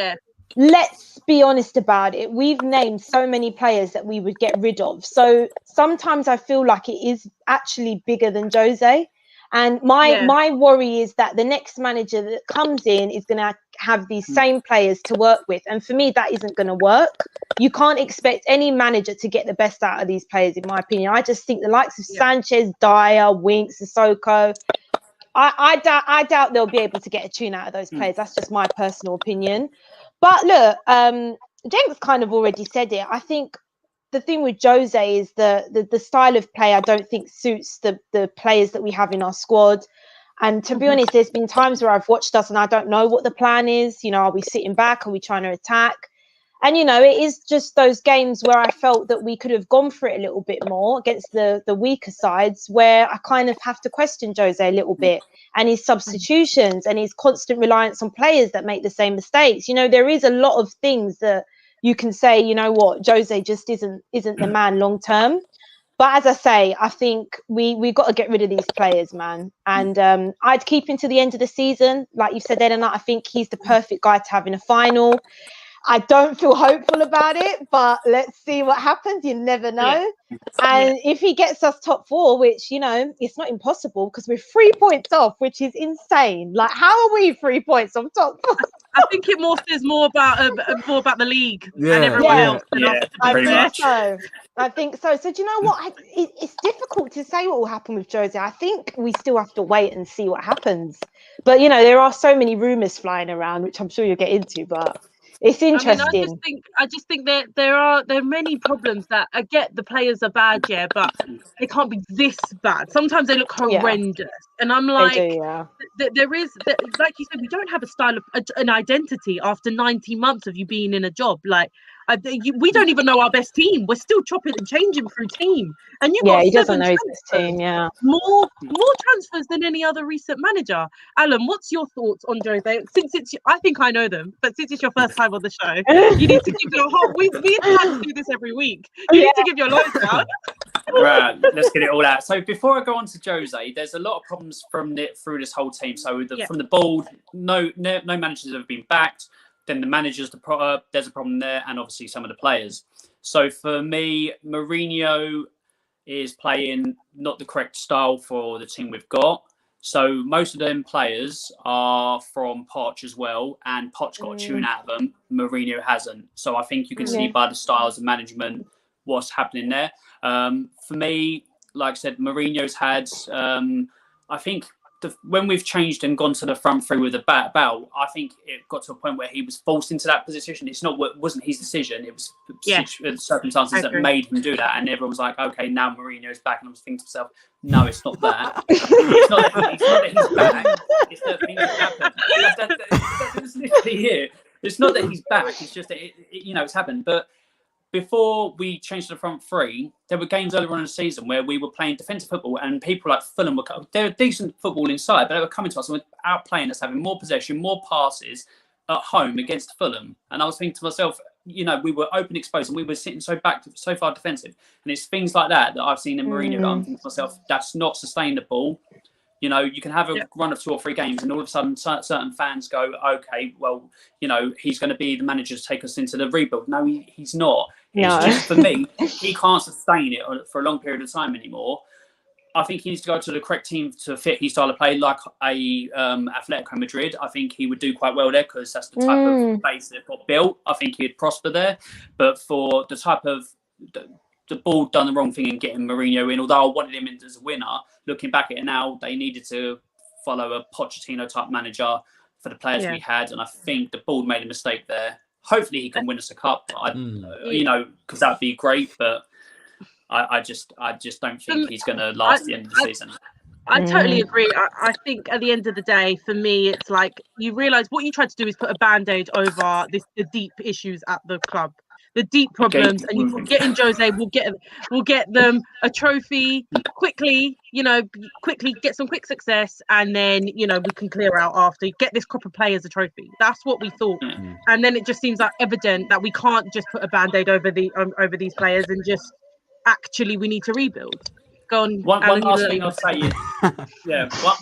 let's be honest about it. We've named so many players that we would get rid of. So sometimes I feel like it is actually bigger than Jose. And my worry is that the next manager that comes in is going to have these same players to work with. And for me, that isn't going to work. You can't expect any manager to get the best out of these players, in my opinion. I just think the likes of Sanchez, Dyer, Winks, Sissoko, I doubt they'll be able to get a tune out of those players. That's just my personal opinion. But look, James kind of already said it. I think the thing with Jose is the style of play I don't think suits the players that we have in our squad. And to be honest, there's been times where I've watched us and I don't know what the plan is. Are we sitting back? Are we trying to attack? And, it is just those games where I felt that we could have gone for it a little bit more against the weaker sides, where I kind of have to question Jose a little bit, and his substitutions and his constant reliance on players that make the same mistakes. There is a lot of things that you can say, Jose just isn't the man long term. But as I say, I think we got to get rid of these players, man. And I'd keep him to the end of the season. Like you said, Elena, I think he's the perfect guy to have in a final. I don't feel hopeful about it, but let's see what happens. You never know. And if he gets us top 4, which, it's not impossible, because we're 3 points off, which is insane. Like, how are we 3 points off top 4? I think it is more about the league and everyone else. I think so. So do you know what? It's difficult to say what will happen with Jose. I think we still have to wait and see what happens. But, there are so many rumours flying around, which I'm sure you'll get into, but it's interesting. I mean, I just think that there are many problems that I get. The players are bad, but they can't be this bad. Sometimes they look horrendous, and I'm like, there is, like you said, we don't have a style of an identity after 90 months of you being in a job. Like, we don't even know our best team. We're still chopping and changing through team, and he doesn't know his best team. More transfers than any other recent manager. Alan, what's your thoughts on Jose? Since I think I know them, but since it's your first time on the show, you need to give your whole. We try to do this every week. You need to give your loads out. Right, let's get it all out. So before I go on to Jose, there's a lot of problems through this whole team. So from the board, no managers have been backed. Then the managers, there's a problem there, and obviously some of the players. So for me, Mourinho is playing not the correct style for the team we've got. So most of them players are from Poch as well, and Poch got a tune out of them. Mourinho hasn't. So I think you can see by the styles of management what's happening there. For me, like I said, Mourinho's had, I think, when we've changed and gone to the front three with the Bale, I think it got to a point where he was forced into that position. It wasn't his decision. It was circumstances that made him do that. And everyone was like, okay, now Mourinho's back. And I was thinking to myself, no, it's not that. it's not that he's back. It's that things have happened. That's literally it. It's not that he's back. It's just that, it's happened. But before we changed to the front three, there were games earlier on in the season where we were playing defensive football, and people like Fulham they're decent football inside, but they were coming to us and outplaying us, having more possession, more passes at home against Fulham. And I was thinking to myself, we were open exposed and we were sitting so far defensive. And it's things like that I've seen in Mourinho that I'm thinking to myself, that's not sustainable. You can have a run of 2 or 3 games and all of a sudden certain fans go, okay, well, he's going to be the manager to take us into the rebuild. No, he's not. No. It's just, for me, he can't sustain it for a long period of time anymore. I think he needs to go to the correct team to fit his style of play, like Atletico Madrid. I think he would do quite well there because that's the type of base they've got built. I think he'd prosper there. But for the type of the board done the wrong thing in getting Mourinho in, although I wanted him in as a winner, looking back at it now, they needed to follow a Pochettino type manager for the players we had. And I think the board made a mistake there. Hopefully he can win us a cup, because that'd be great. But I just don't think he's going to last the end of the season. I totally agree. I think at the end of the day, for me, it's like you realise what you tried to do is put a band-aid over the deep issues at the club, the deep problems, and you get in Jose. We'll get them a trophy quickly. Quickly get some quick success, and then we can clear out after. Get this crop of players a trophy. That's what we thought, and then it just seems like evident that we can't just put a band-aid over these players and just. Actually, we need to rebuild. Go on. One last thing I'll say is,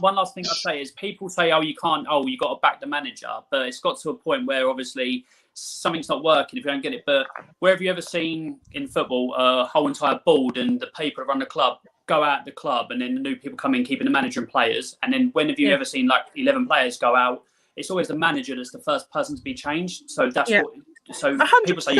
one last thing I'll say is, people say, you can't, you got to back the manager, but it's got to a point where obviously something's not working if you don't get it. But where have you ever seen in football a whole entire board and the people that run the club go out the club, and then the new people come in, keeping the manager and players? And then when have you ever seen like 11 players go out? It's always the manager that's the first person to be changed. So that's what. So 100%. People say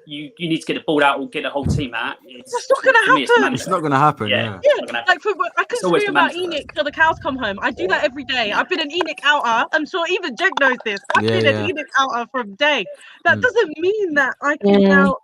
you need to get the ball out or get the whole team out. That's not going to happen. It's not going to happen. I can scream about ENIC till the cows come home. I do that every day. I've been an ENIC outer. I'm sure even Jake knows this. I've been an ENIC outer from day. That doesn't mean that I can now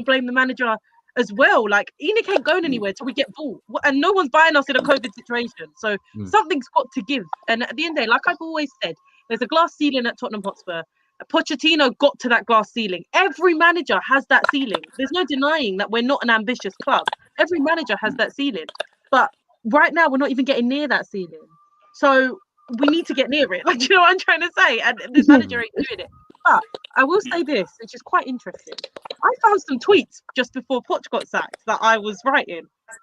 blame the manager as well. Like ENIC ain't going anywhere till we get ball, and no one's buying us in a COVID situation. So something's got to give. And at the end of the day, like I've always said, there's a glass ceiling at Tottenham Hotspur. Pochettino got to that glass ceiling. Every manager has that ceiling. There's no denying that we're not an ambitious club. Every manager has that ceiling. But right now, we're not even getting near that ceiling. So we need to get near it. Like, you know what I'm trying to say? And this manager ain't doing it. But I will say this, which is quite interesting. I found some tweets just before Poch got sacked that I was writing.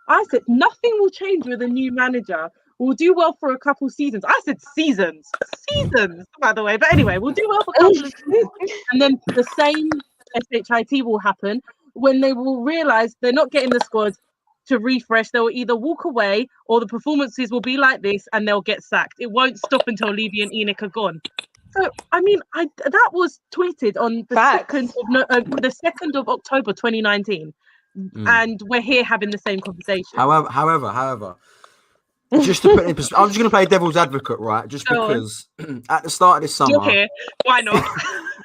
I said, nothing will change with a new manager. We'll do well for a couple seasons. I said seasons, by the way. But anyway, we'll do well for a couple of seasons. And then the same SHIT will happen when they will realise they're not getting the squad to refresh. They will either walk away or the performances will be like this and they'll get sacked. It won't stop until Levy and ENIC are gone. So, I mean, that was tweeted on the 2nd of October 2019. And we're here having the same conversation. However, just to put it in perspective, I'm just going to play devil's advocate, right? Just because at the start of this summer, you're here. Why not?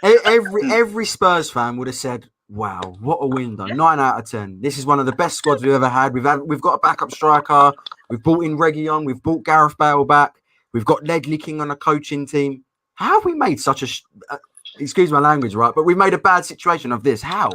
every Spurs fan would have said, "Wow, what a window! 9 out of 10. This is one of the best squads we've ever had. We've got a backup striker. We've brought in Reguilon. We've brought Gareth Bale back. We've got Ledley King on a coaching team. How have we made such a excuse my language, right? But we've made a bad situation of this. How?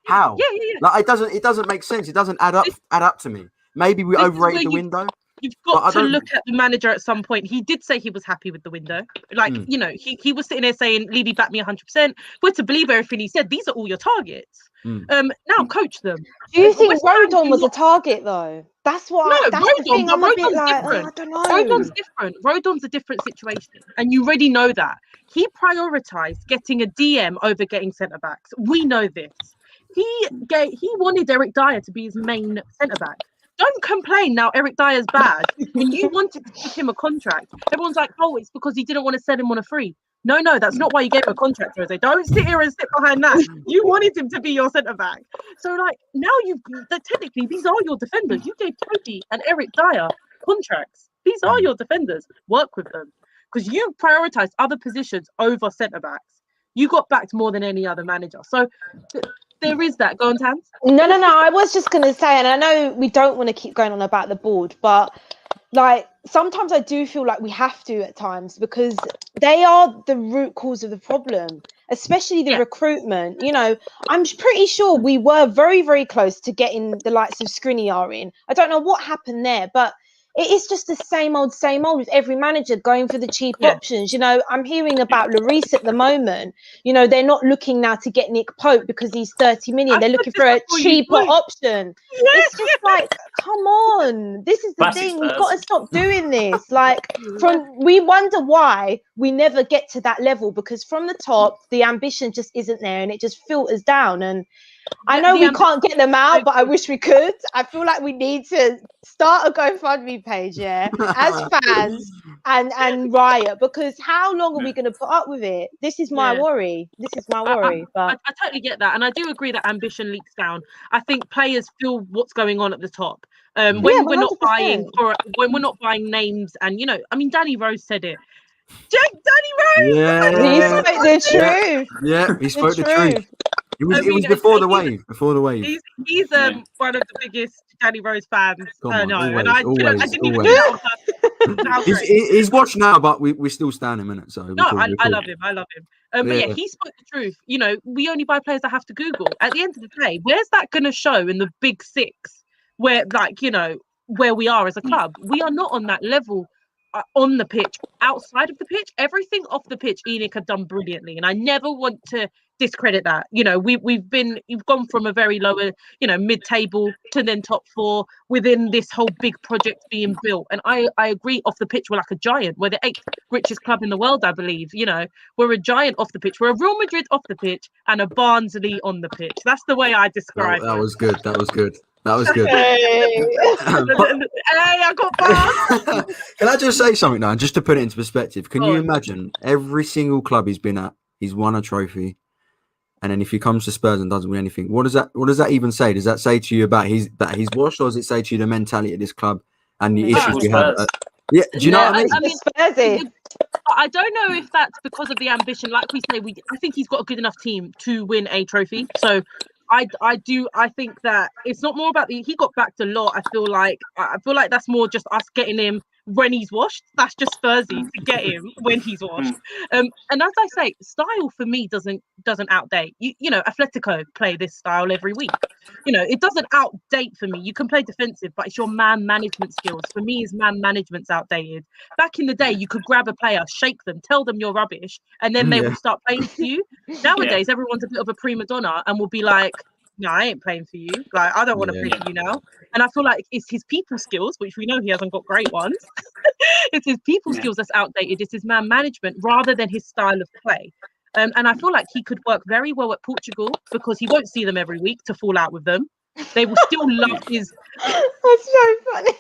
Yeah. Like it doesn't make sense. It doesn't add up to me. Maybe we overrated the window. You've got to look at the manager at some point. He did say he was happy with the window. Like, he was sitting there saying, Levy backed me 100%. We're to believe everything he said. These are all your targets. Now coach them. Do you think Rodon was a target though? That's what. That's the thing. I'm a bit like, I don't know. Rodon's different. Rodon's a different situation, and you already know that. He prioritized getting a DM over getting centre backs. We know this. He wanted Eric Dyer to be his main centre back. Don't complain now Eric Dyer's bad. When you wanted to give him a contract, everyone's like, oh, it's because he didn't want to sell him on a free. No, that's not why you gave him a contract, Jose. Don't sit here and sit behind that. You wanted him to be your centre-back. So, like, now technically, these are your defenders. You gave Toby and Eric Dyer contracts. These are your defenders. Work with them. Because you prioritised other positions over centre-backs. You got backed more than any other manager. So, there is that. Go on, Tans. No. I was just going to say, and I know we don't want to keep going on about the board, but like sometimes I do feel like we have to at times because they are the root cause of the problem, especially the recruitment. You know, I'm pretty sure we were very, very close to getting the likes of Skriniar in. I don't know what happened there, but it is just the same old with every manager going for the cheap Yeah. options. You know, I'm hearing about Lloris at the moment. You know, they're not looking now to get Nick Pope because he's 30 million. They're looking for a cheaper option. Yeah. It's just like, come on. This is the Classic thing. We've Spurs. got to stop doing this. Like, we wonder why we never get to that level, because from the top, the ambition just isn't there and it just filters down. And I know we can't get them out, but I wish we could. I feel like we need to start a GoFundMe page, as fans and riot, because how long are we going to put up with it? This is my worry. I totally get that, and I do agree that ambition leaks down. I think players feel what's going on at the top. When we're not 100%. when we're not buying names, and I mean, Danny Rose said it. Danny Rose. Yeah, He spoke the truth. Yeah, he spoke the truth. It was before the wave. He's one of the biggest Danny Rose fans. I know, always, and I always, didn't even do that on purpose. He's watched now, but we still stand him in it. So no, I love him. I love him. But yeah, he spoke the truth. You know, we only buy players that have to Google. At the end of the day, where's that going to show in the big six? Where, like, where we are as a club, we are not on that level. On the pitch, outside of the pitch, everything off the pitch, ENIC have done brilliantly, and I never want to discredit that. You've gone from a very lower, mid-table to then top four within this whole big project being built. And I agree, off the pitch, we're like a giant. We're the 8th richest club in the world, I believe. We're a giant off the pitch. We're a Real Madrid off the pitch and a Barnsley on the pitch. That's the way I describe it. That was good. Hey, I got bars. Can I just say something now, just to put it into perspective? Can you imagine every single club he's been at, he's won a trophy, and then if he comes to Spurs and doesn't win anything, what does that even say? Does that say to you about that he's washed, or does it say to you the mentality of this club and the issues we have? Do you know what I mean? I don't know if that's because of the ambition. Like we say, I think he's got a good enough team to win a trophy. So I think that it's not more about he got backed a lot. I feel like that's more just us getting him when he's washed. That's just Spursy to get him when he's washed. And as I say, style for me doesn't outdate. Atletico play this style every week. It doesn't outdate for me. You can play defensive, but it's your man management skills. For me, his man management's outdated. Back in the day, you could grab a player, shake them, tell them you're rubbish, and then they will start playing for you. Nowadays, everyone's a bit of a prima donna and will be like, no, I ain't playing for you. Like, I don't want to play for you now. And I feel like it's his people skills, which we know he hasn't got great ones. It's his people skills that's outdated. It's his man management rather than his style of play. And I feel like he could work very well at Portugal because he won't see them every week to fall out with them. They will still love his. That's so funny.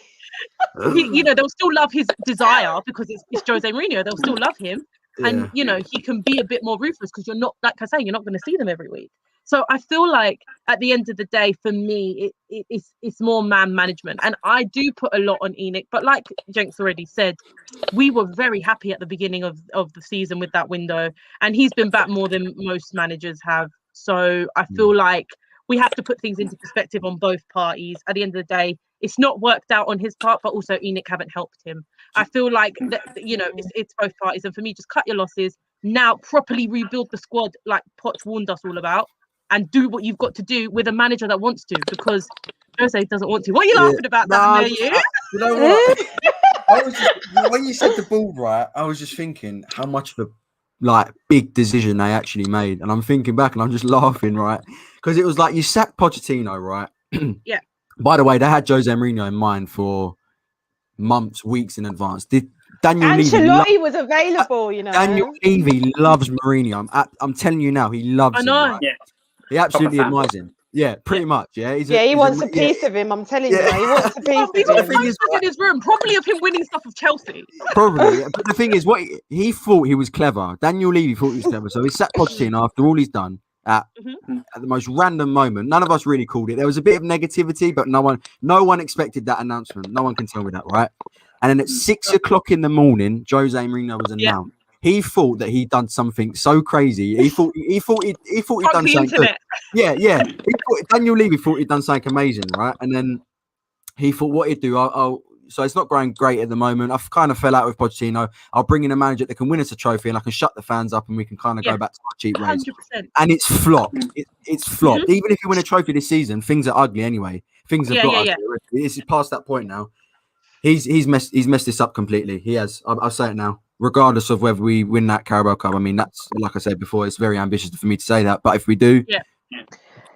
They'll still love his desire because it's Jose Mourinho. They'll still love him. And, he can be a bit more ruthless because you're not, like I say, you're not going to see them every week. So I feel like at the end of the day, for me, it's more man management. And I do put a lot on ENIC. But like Jenks already said, we were very happy at the beginning of the season with that window. And he's been back more than most managers have. So I feel like we have to put things into perspective on both parties. At the end of the day, it's not worked out on his part, but also ENIC haven't helped him. I feel like, it's both parties. And for me, just cut your losses. Now properly rebuild the squad like Poch warned us all about. And do what you've got to do with a manager that wants to, because Jose doesn't want to. What are you laughing about? You know what? When you said the ball right, I was just thinking how much of a big decision they actually made, and I'm thinking back and I'm just laughing, right? Because it was like you sacked Pochettino, right? Yeah. By the way, they had Jose Mourinho in mind for months, weeks in advance. Daniel Ancelotti was available, Daniel Levy loves Mourinho. I'm telling you now, he loves him. Right? Yeah. He absolutely admires him. Yeah, pretty much. Yeah, he wants a piece of him. I'm telling you, he wants a piece of him. He's got posters in his room, probably of him winning stuff with Chelsea. Probably, but the thing is, what he thought he was clever. Daniel Levy thought he was clever, so he sat Pochettino after all he's done at the most random moment. None of us really called it. There was a bit of negativity, but no one expected that announcement. No one can tell me that, right? And then at 6 o'clock in the morning, Jose Mourinho was announced. He thought that he'd done something so crazy. He thought he'd done something good. Yeah. Daniel Levy thought he'd done something amazing, right? And then he thought what he'd do. So it's not going great at the moment. I've kind of fell out with Pochettino. I'll bring in a manager that can win us a trophy, and I can shut the fans up, and we can kind of go back to our cheap ways. 100%. And it's flopped. It's flopped. Even if you win a trophy this season, things are ugly anyway. Things have got ugly. It's past that point now. He's messed this up completely. He has. I'll say it now. Regardless of whether we win that Carabao Cup, I mean, that's, like I said before, it's very ambitious for me to say that. But if we do, Yeah.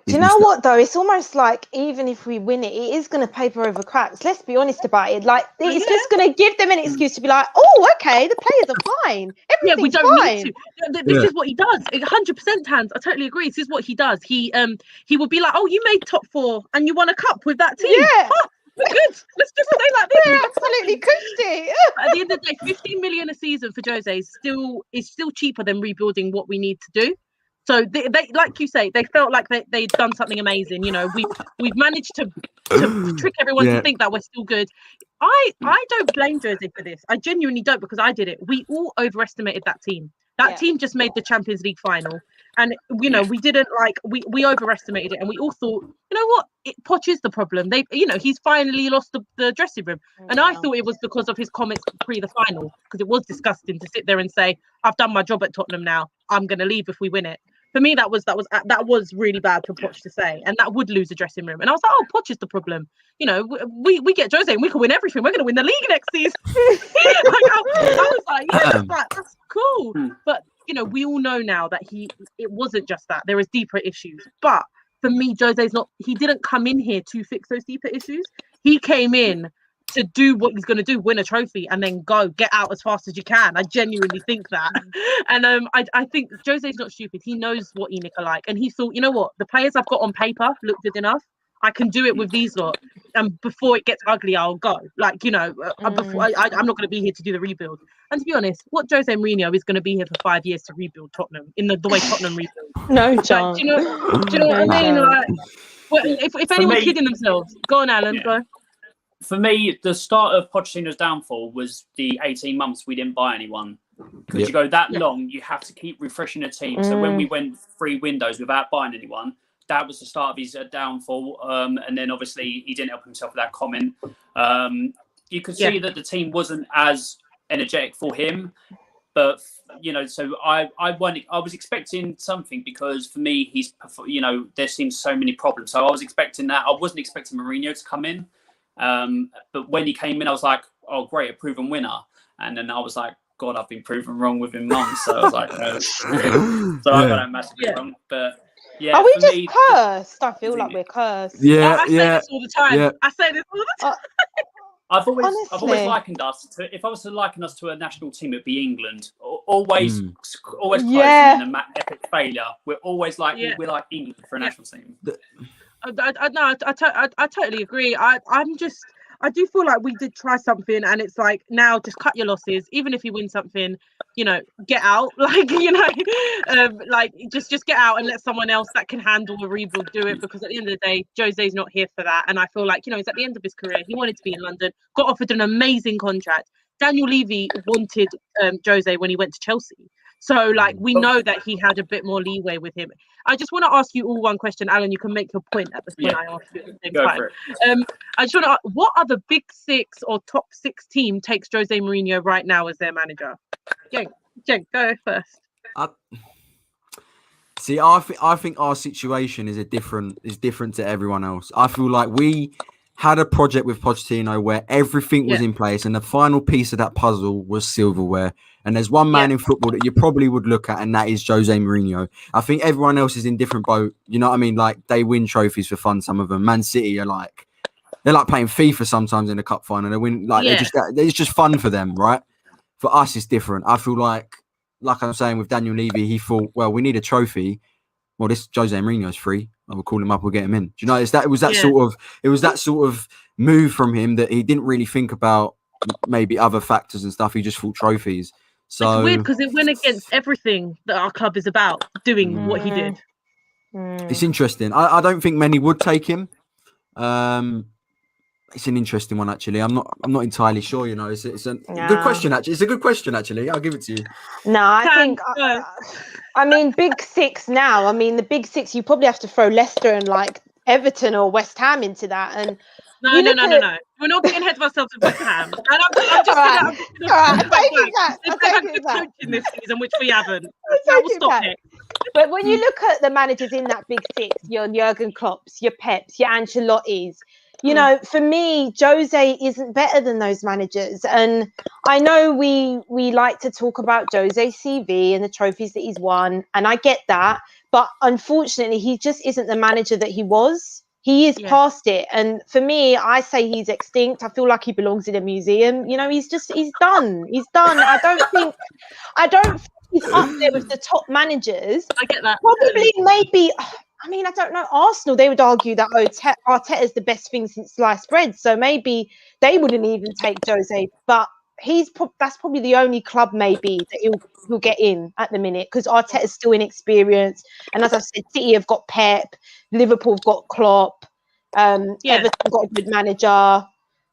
Do you know what though? It's almost like even if we win it, it is going to paper over cracks. Let's be honest about it. Like it's just going to give them an excuse to be like, oh, okay, the players are fine. Everything's we don't fine. need to. This is what he does. 100%, Tans. I totally agree. This is what he does. He would be like, oh, you made top 4 and you won a cup with that team. Yeah. Oh, we're good. Let's just stay like this. We're absolutely cushy. At the end of the day, 15 million a season for Jose is still cheaper than rebuilding what we need to do. So they like you say, they felt like they'd done something amazing. You know, we've managed to trick everyone to think that we're still good. I don't blame Jose for this. I genuinely don't, because I did it. We all overestimated that team. That team just made the Champions League final. And, you know, we didn't we overestimated it. And we all thought, you know what? Poch is the problem. He's finally lost the dressing room. And I thought it was because of his comments pre the final, because it was disgusting to sit there and say, I've done my job at Tottenham now. I'm going to leave if we win it. For me, that was really bad for Poch to say, and that would lose the dressing room. And I was like, oh, Poch is the problem. You know, we get Jose and we can win everything. We're going to win the league next season. I was like, yeah, that's cool. But, you know, we all know now that it wasn't just that. There is deeper issues. But for me, he didn't come in here to fix those deeper issues. He came in to do what he's going to do, win a trophy, and then get out as fast as you can. I genuinely think that. And I think Jose's not stupid. He knows what ENIC are like. And he thought, you know what? The players I've got on paper look good enough. I can do it with these lot. And before it gets ugly, I'll go. Like, you know, I'm not going to be here to do the rebuild. And to be honest, what Jose Mourinho is going to be here for 5 years to rebuild Tottenham in the way Tottenham rebuild. No chance. Do you know what I mean? Like, well, if anyone's kidding themselves, go on, Alan, go. For me, the start of Pochettino's downfall was the 18 months we didn't buy anyone. Because you go that long, you have to keep refreshing the team. So when we went 3 windows without buying anyone, that was the start of his downfall. And then obviously he didn't help himself with that comment. You could see that the team wasn't as energetic for him. But, you know, so I was expecting something, because for me, there seems so many problems. So I was expecting that. I wasn't expecting Mourinho to come in. But when he came in, I was like, oh, great, a proven winner. And then I was like, God, I've been proven wrong with him months. So I was like, no. So I got that massively wrong. But yeah. Are we just cursed? I feel like we're cursed. I say this all the time. Yeah. I say this all the time. I've always likened us to, if I was to liken us to a national team, it'd be England. Always close in an epic failure. We're always like we're like England for a national team. I totally agree. I do feel like we did try something, and it's like, now just cut your losses. Even if you win something, you know, get out. Like, you know, just get out and let someone else that can handle the rebuild do it. Because at the end of the day, Jose's not here for that. And I feel like, you know, he's at the end of his career. He wanted to be in London, got offered an amazing contract. Daniel Levy wanted Jose when he went to Chelsea. So, like, we know that he had a bit more leeway with him. I just want to ask you all one question, Alan. You can make your point at the point I ask you at the same time. I just want to ask, what are the big 6 or top 6 team takes Jose Mourinho right now as their manager? Jen, go first. See, I think our situation is different to everyone else. I feel like we had a project with Pochettino where everything was in place, and the final piece of that puzzle was silverware. And there's one man in football that you probably would look at, and that is Jose Mourinho. I think everyone else is in different boat. You know what I mean? Like, they win trophies for fun. Some of them, Man City, they're like playing FIFA sometimes in the cup final. They win, like it's just fun for them, right? For us, it's different. I feel like I'm saying with Daniel Levy, he thought, well, we need a trophy. Well, this Jose Mourinho's free. I will call him up. We'll get him in. Do you know? It was that sort of move from him that he didn't really think about maybe other factors and stuff. He just thought trophies. So it's weird because it went against everything that our club is about, doing what he did. It's interesting. I don't think many would take him. It's an interesting one, actually. I'm not entirely sure. You know, it's a good question. Actually, it's a good question. Actually, I'll give it to you. No, I think. I mean, big 6 now. I mean, the big 6. You probably have to throw Leicester and like Everton or West Ham into that. And no. We're not getting ahead of ourselves with West Ham. And I'm just gonna good coaching this season, which we haven't. That will stop it. But when you look at the managers in that big 6, your Jurgen Klopps, your Peps, your Ancelottis, You know, for me, Jose isn't better than those managers. And I know we like to talk about Jose's CV and the trophies that he's won, and I get that. But unfortunately, he just isn't the manager that he was. He is past it. And for me, I say he's extinct. I feel like he belongs in a museum. You know, he's done. He's done. I don't think he's up there with the top managers. I get that. Probably, maybe. I mean, I don't know. Arsenal, they would argue that Arteta's the best thing since sliced bread. So maybe they wouldn't even take Jose. But that's probably the only club maybe that he'll get in at the minute, because Arteta's still inexperienced. And as I said, City have got Pep, Liverpool have got Klopp, Everton got a good manager,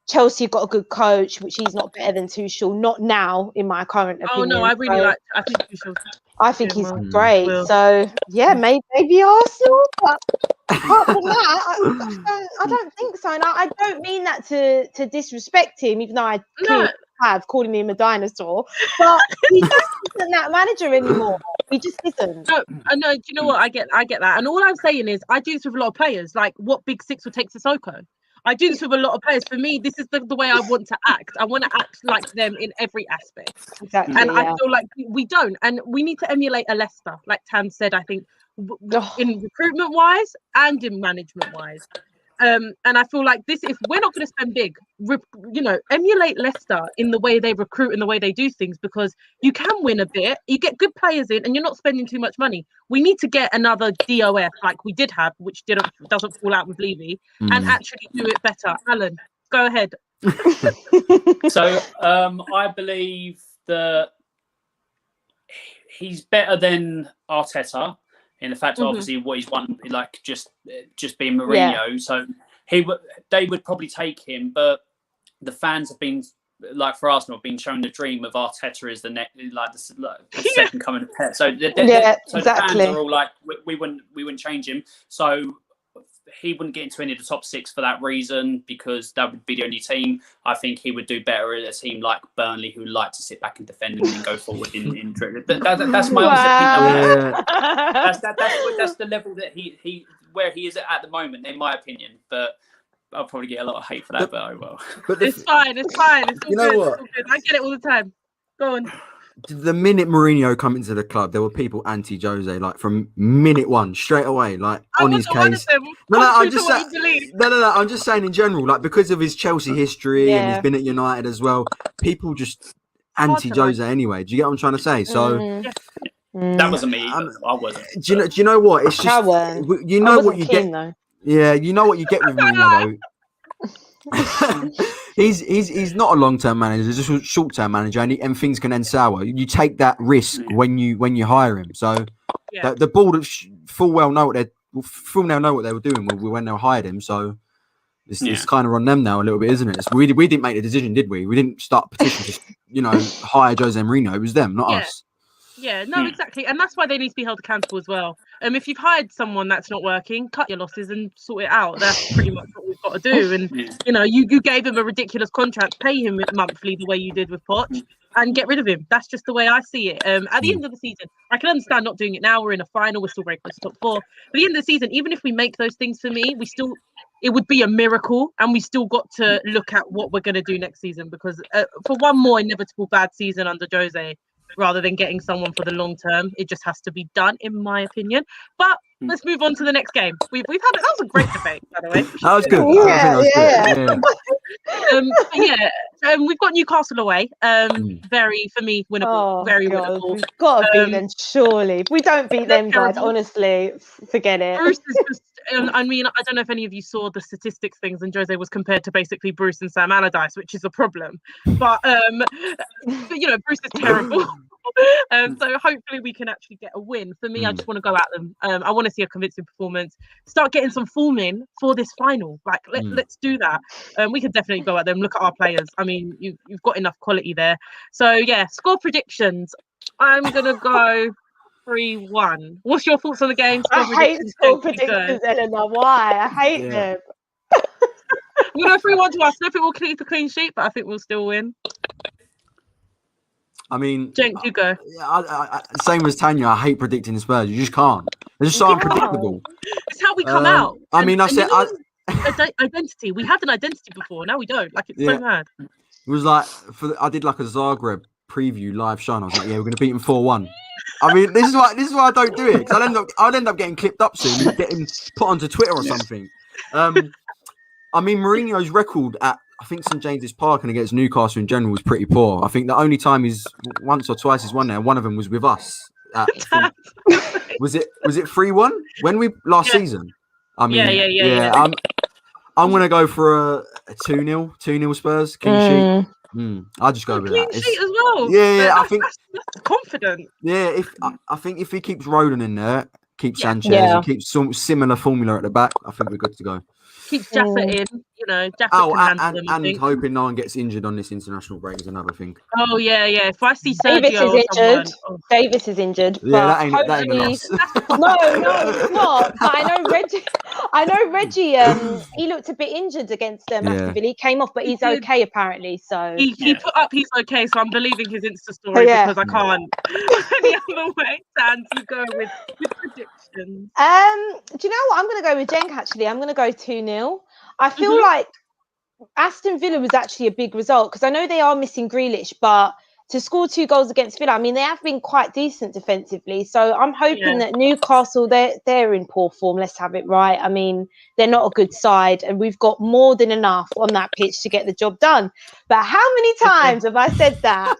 Chelsea have got a good coach, which he's not better than Tuchel. Not now, in my current opinion. Oh no, I think Tuchel. I think he's great. So yeah, maybe Arsenal. But apart from that, I don't think so. And I don't mean that to disrespect him, even though I clearly have calling him a dinosaur. But he just isn't that manager anymore. He just isn't. No, do you know what? I get that. And all I'm saying is, I do this with a lot of players. Like, what big six will take Sissoko? I do this with a lot of players. For me, this is the way I want to act. I want to act like them in every aspect. Exactly. And I feel like we don't. And we need to emulate a Leicester, like Tam said, I think, in recruitment-wise and in management-wise. And I feel like this, if we're not going to spend big, emulate Leicester in the way they recruit and the way they do things, because you can win a bit, you get good players in, and you're not spending too much money. We need to get another DOF like we did have, which doesn't fall out with Levy, and actually do it better. Alan, go ahead. So I believe that he's better than Arteta. In the fact, obviously, what he's won, like just being Mourinho. Yeah. So they would probably take him, but the fans have been, like for Arsenal, been shown the dream of Arteta as the second coming of Pep. So the fans are all like, we wouldn't change him. So he wouldn't get into any of the top six for that reason, because that would be the only team. I think he would do better at a team like Burnley, who like to sit back and defend and then go forward in that's my opinion. That's the level that he where he is at the moment, in my opinion. But I'll probably get a lot of hate for that, but I will. But it's fine. It's all you know good. What? It's all good. I get it all the time. Go on. The minute Mourinho come into the club, there were people anti-Jose, like from minute one, straight away, like on his case. I'm just saying in general, like because of his Chelsea history and he's been at United as well, people just anti-Jose anyway. Do you get what I'm trying to say? So that wasn't me. I wasn't. Do you know what? It's just you know what you get. Though. Yeah, you know what you get with Mourinho though. He's not a long-term manager. He's a short-term manager, and things can end sour. You take that risk when you hire him. So the board full well know what they were doing when they hired him. So it's kind of on them now a little bit, isn't it? We didn't make the decision, did we? We didn't start a petition to hire Jose Mourinho. It was them, not us. Yeah, no, exactly. And that's why they need to be held accountable as well. If you've hired someone that's not working, cut your losses and sort it out. That's pretty much what we've got to do. And, you gave him a ridiculous contract, pay him monthly the way you did with Poch, and get rid of him. That's just the way I see it. At the end of the season, I can understand not doing it now. We're in a final. We're still very close to top four. But at the end of the season, even if we make those things, for me, it would be a miracle, and we still got to look at what we're going to do next season, because for one more inevitable bad season under Jose, rather than getting someone for the long term, it just has to be done, in my opinion. But let's move on to the next game. We've had that was a great debate, by the way. That was good. We've got Newcastle away. Very, for me, winnable. Very winnable. We've got to beat them, surely. If we don't beat them, guys, honestly, forget it. Bruce is just. I mean, I don't know if any of you saw the statistics things, and Jose was compared to basically Bruce and Sam Allardyce, which is a problem. But Bruce is terrible. So hopefully we can actually get a win. For me, I just want to go at them. I want to see a convincing performance. Start getting some form in for this final. Like, let's do that. We can definitely go at them. Look at our players. I mean, you've got enough quality there. So yeah, score predictions. I'm gonna go 3-1. What's your thoughts on the game? I hate score predictions, Eleanor. Why? I hate them. I'm going to go 3-1 to us. I don't think we'll keep a clean sheet, but I think we'll still win. I mean, Jenk, you go. I, same as Tanya. I hate predicting the Spurs. You just can't. They're just so unpredictable. It's how we come out. I mean, I said identity. We had an identity before. Now we don't. Like, it's so mad. It was like I did like a Zagreb preview live show, and I was like, yeah, we're gonna beat them 4-1. I mean, this is why I don't do it, because I'd end up getting clipped up soon and getting put onto Twitter or something. I mean, Mourinho's record at, I think, St James's Park and against Newcastle in general was pretty poor. I think the only time he's once or twice he's won there, one of them was with us. Was it 3-1 when we last season? I mean, yeah. I'm gonna go for a 2-0 Spurs clean sheet. I'll just go with that. Clean sheet as well. Yeah, I think that's confident. Yeah, I think if he keeps Rodon in there, keeps Sanchez, and keeps some similar formula at the back, I think we're good to go. Keeps Jaffa in, Jaffa can handle them, and hoping no one gets injured on this international break is another thing. Oh yeah. If I see Davis Sergio is injured. Davis is injured. Yeah, that ain't a loss. No, it's not. But I know Reggie. He looked a bit injured against Aston Villa. He came off, but he's okay apparently. So he put up he's okay. So I'm believing his Insta story because I can't any other way. Sans, you go with predictions. Do you know what? I'm going to go with Jenk. Actually, I'm going to go 2-0. I feel like Aston Villa was actually a big result, because I know they are missing Grealish, but to score 2 goals against Villa, I mean, they have been quite decent defensively. So I'm hoping that Newcastle, they're in poor form. Let's have it right. I mean, they're not a good side, and we've got more than enough on that pitch to get the job done. But how many times have I said that?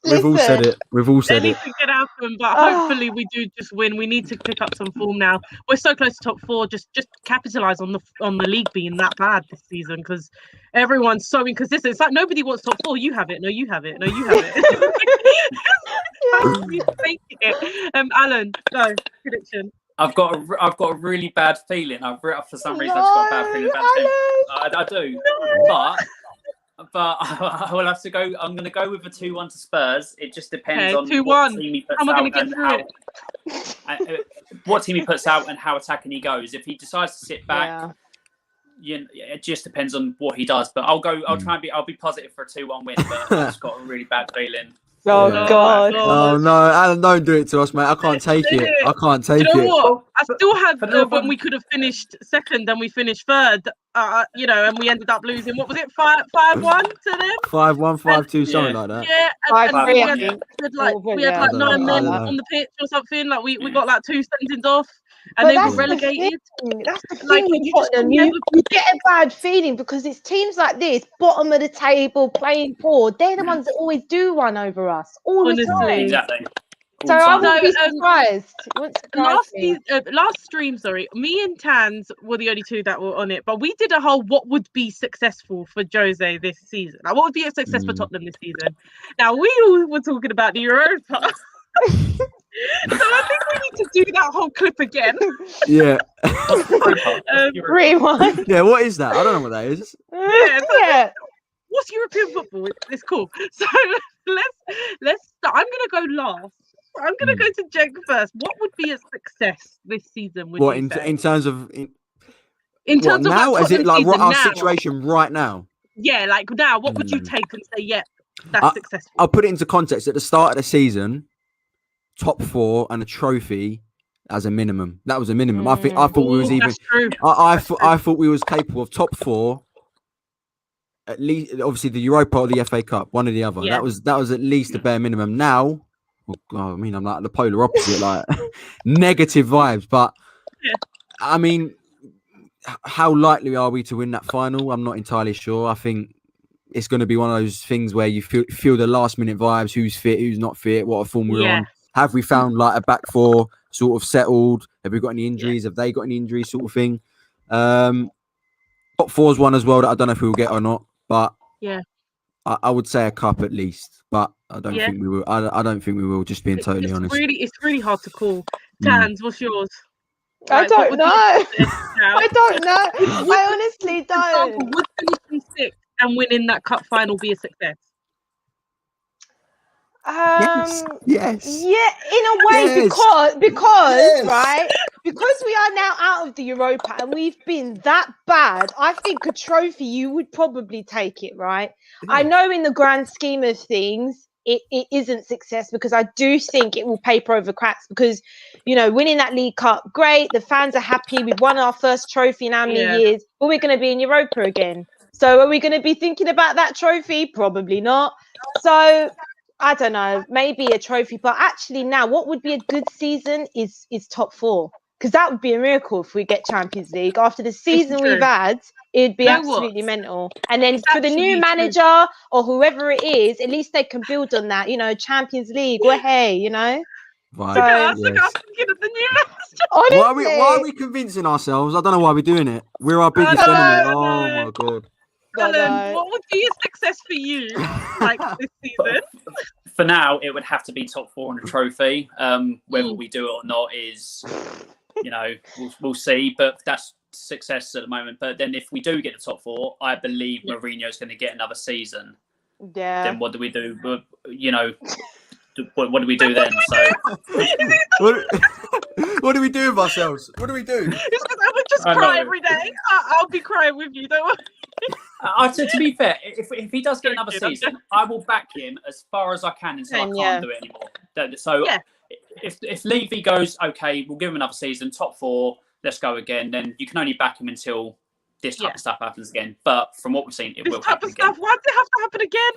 So we've all said it. Anything can happen, but hopefully we do just win. We need to pick up some form now. We're so close to top 4. Just capitalise on the league being that bad this season, because everyone's so inconsistent. It's like nobody wants top 4. You have it. No, you have it. No, you have it. Alan, go prediction. I've got a really bad feeling. For some reason I've got a bad feeling about him. I do, but I will have to go. I'm going to go with a 2-1 to Spurs. It just depends on 2-1. what team he puts out and what team he puts out and how attacking he goes. If he decides to sit back, it just depends on what he does. But I'll be positive for a 2-1 win. But I've just got a really bad feeling. Oh God! Oh no, Alan, don't do it to us, mate. I can't take it. I can't take it. You know what? I still had when we could have finished second and we finished third. And we ended up losing. What was it? 5-1 to them. 5-1, 5-2, something like that. Yeah, and we had like 9 men on the pitch or something. Like we got like 2 sendings off, and they were relegated. That's the thing with Tottenham. You get a bad feeling because it's teams like this, bottom of the table, playing poor. They're the ones that always do one over us all the time. Exactly. So I wouldn't be surprised. Last stream, me and Tans were the only 2 that were on it, but we did a whole what would be successful for Jose this season. Like, what would be a success for Tottenham this season? Now, we all were talking about the Europa. So I think we need to do that whole clip again. Yeah. Rewind. Yeah, what is that? I don't know what that is. Yeah. What's European football? It's cool. So let's start. I'm gonna go last. I'm gonna go to Jake first. What would be a success this season? In terms of now? Is it like our situation right now? Yeah, like now. What would you take and say? Yeah, that's successful. I'll put it into context. At the start of the season, top 4 and a trophy as a minimum. That was a minimum. I thought we was even. I thought we was capable of top 4. At least, obviously, the Europa or the FA Cup, one or the other. Yeah. That was at least the bare minimum. Now, I mean, I'm like the polar opposite, like negative vibes. But I mean, how likely are we to win that final? I'm not entirely sure. I think it's going to be one of those things where you feel the last minute vibes. Who's fit? Who's not fit? What form we're on? Have we found like a back 4 sort of settled? Have we got any injuries? Have they got any injuries? Sort of thing. Top 4 is one as well that I don't know if we'll get or not. But I would say a cup at least, but I don't think we will. I don't think we will. Just being totally honest. It's really hard to call. Tans, what's yours? I don't know. I don't know. I honestly don't. Would finishing 6th and winning that cup final be a success? Yes. Yeah, in a way, because right, because we are now out of the Europa and we've been that bad. I think a trophy, you would probably take it, right? I know in the grand scheme of things, it isn't success, because I do think it will paper over cracks, because, you know, winning that League Cup, great. The fans are happy. We've won our first trophy in how many years, but we're going to be in Europa again. So are we going to be thinking about that trophy? Probably not. So I don't know, maybe a trophy, but actually now what would be a good season is top 4. Because that would be a miracle if we get Champions League. After the season we've had, it'd be absolutely mental. And then for the new manager or whoever it is, at least they can build on that, you know, Champions League. Well, hey, you know. Right. So, look at us, look at us thinking of the new manager. Why are we convincing ourselves? I don't know why we're doing it. We're our biggest enemy. Oh my God. Ellen, what would be a success for you, like this season? For now, it would have to be top 4 on the trophy. Whether we do it or not is, you know, we'll see. But that's success at the moment. But then if we do get the top 4, I believe Mourinho's going to get another season. Yeah. Then what do we do? You know, what do we do then? So what do we do with ourselves? What do we do? It's because I would just cry every day. I'll be crying with you, don't worry. To be fair, if he does get another season, I will back him as far as I can until I can't do it anymore. So if Levy goes, okay, we'll give him another season, top 4, let's go again, then you can only back him until this type of stuff happens again. But from what we've seen, it will happen again. Why does it have to happen again?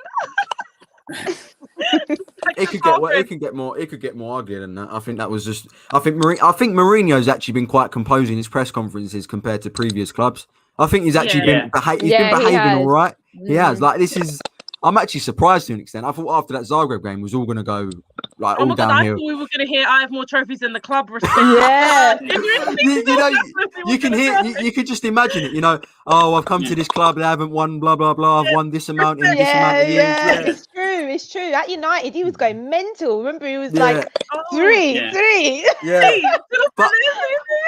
It could get more ugly than that. I think that was just. I think Mourinho's actually been quite composing his press conferences compared to previous clubs. I think he's actually been behaving all right. He has. Like, this is. I'm actually surprised to an extent. I thought after that Zagreb game was all going to go like all downhill. I thought we were going to hear I have more trophies than the club. Yeah. You can hear. You could just imagine it. You know, oh, I've come to this club. They haven't won. Blah blah blah. I've won this amount in this amount of years. Yeah, it's true. It's true. At United, he was going mental. Remember, he was like 3. Yeah. But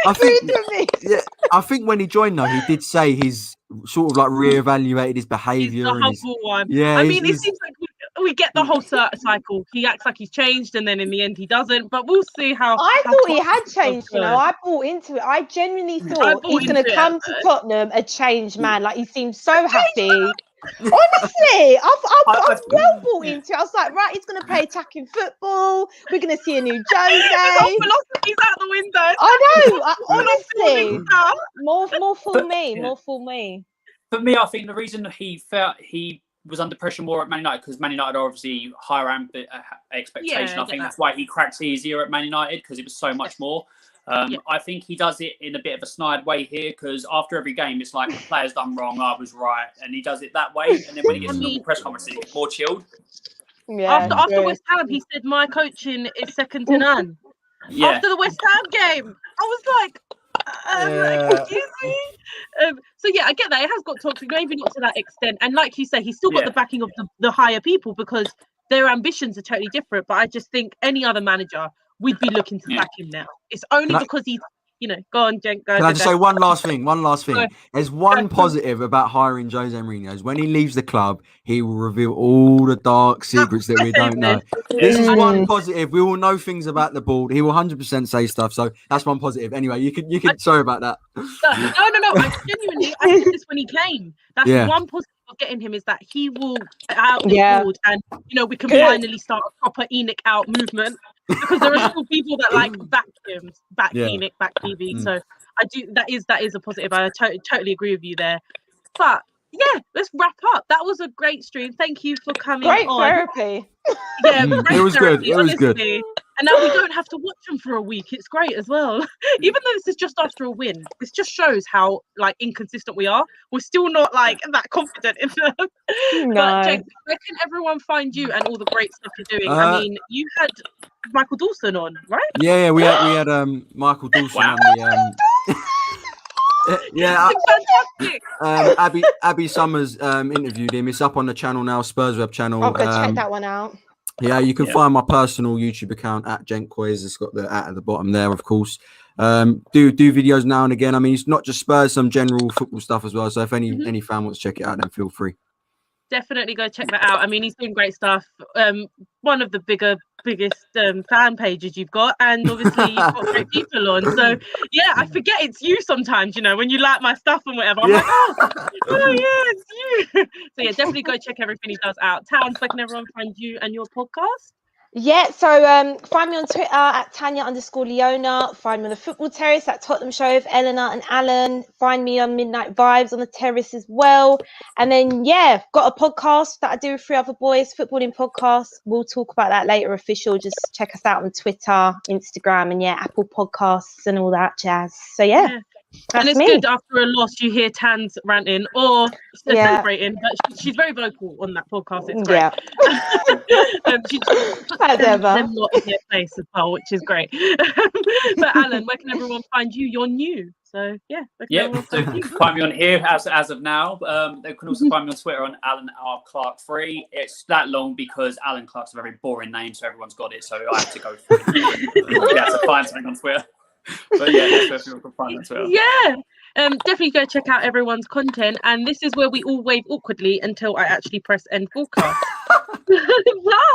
I think when he joined, though, he did say he's sort of like reevaluated his behaviour. He's the humble one. Yeah. I mean, it seems like we get the whole cycle. He acts like he's changed, and then in the end, he doesn't. But we'll see how. I thought he had changed. You know, I bought into it. I genuinely thought he's going to come to Tottenham a changed man. Like, he seemed so happy. Honestly, I've well bought into it. I was like, right, he's going to play attacking football. We're going to see a new Jose. His whole philosophy's out the window. I know. Honestly, more for me. More for me. For me, I think the reason he felt he was under pressure more at Man United, because Man United are obviously higher expectation. I think that's why he cracks easier at Man United, because it was so much more. I think he does it in a bit of a snide way here, because after every game, it's like, the player's done wrong, I was right. And he does it that way. And then when he gets to the press conference, he's more chilled. Yeah, after West Ham, he said, my coaching is second to none. Yeah. After the West Ham game, I was like, excuse me. So yeah, I get that. It has got toxic, maybe not to that extent. And like you say, he's still got the backing of the higher people, because their ambitions are totally different. But I just think any other manager, we'd be looking to back him now. It's only because he's, you know, go on, Jen. Can I just say one last thing? There's one positive about hiring Jose Mourinho is when he leaves the club, he will reveal all the dark secrets that we don't know. This is one positive. We will know things about the board. He will 100% say stuff. So that's one positive. Anyway, you could. Sorry about that. No. I said this when he came. That's one positive of getting him, is that he will out the board, and you know, we can finally start a proper Enoch out movement, because there are still people that like back him, back Enoch, back TV. So I do. That is a positive. I totally agree with you there. But yeah, let's wrap up. That was a great stream. Thank you for coming on. Great therapy. Yeah, it was good. It was good. And now we don't have to watch them for a week. It's great as well. Even though this is just after a win, this just shows how like inconsistent we are. We're still not like that confident in them. No. But Jake, where can everyone find you and all the great stuff you're doing? I mean, you had Michael Dawson on, right? Yeah, we had Michael Dawson on the Abby Summers interviewed him. It's up on the channel now, Spurs Web channel. I'll go check that one out. Yeah, you can find my personal YouTube account at Jenkoys. It's got the at the bottom there, of course. Do videos now and again. I mean, it's not just Spurs, some general football stuff as well. So if any fan wants to check it out, then feel free. Definitely go check that out. I mean, he's doing great stuff. One of the bigger biggest fan pages you've got, and obviously you've got great people on. So yeah, I forget it's you sometimes. You know, when you like my stuff and whatever, I'm like, oh yeah, it's you. So yeah, definitely go check everything he does out. Towns, where can everyone find you and your podcast? Yeah, so find me on Twitter at Tanya_Leona. Find me on the Football Terrace at Tottenham Show with Eleanor and Alan. Find me on Midnight Vibes on the Terrace as well. And then, yeah, got a podcast that I do with 3 other boys, Footballing Podcast. We'll talk about that later, official. Just check us out on Twitter, Instagram, and yeah, Apple Podcasts and all that jazz. So yeah. And it's me. good after a loss you hear Tans ranting or celebrating, but she's very vocal on that podcast. It's great. Yeah. She puts them lot in their place as well, which is great. But Alan, where can everyone find you? You're new, so yeah. Find me on here as of now. They can also find me on Twitter on Alan R Clark 3. It's that long because Alan Clark's a very boring name, so everyone's got it. So I have to go through to find something on Twitter. But yeah, that's where people can find as well. Yeah. Definitely go check out everyone's content, and this is where we all wave awkwardly until I actually press end broadcast. Wow.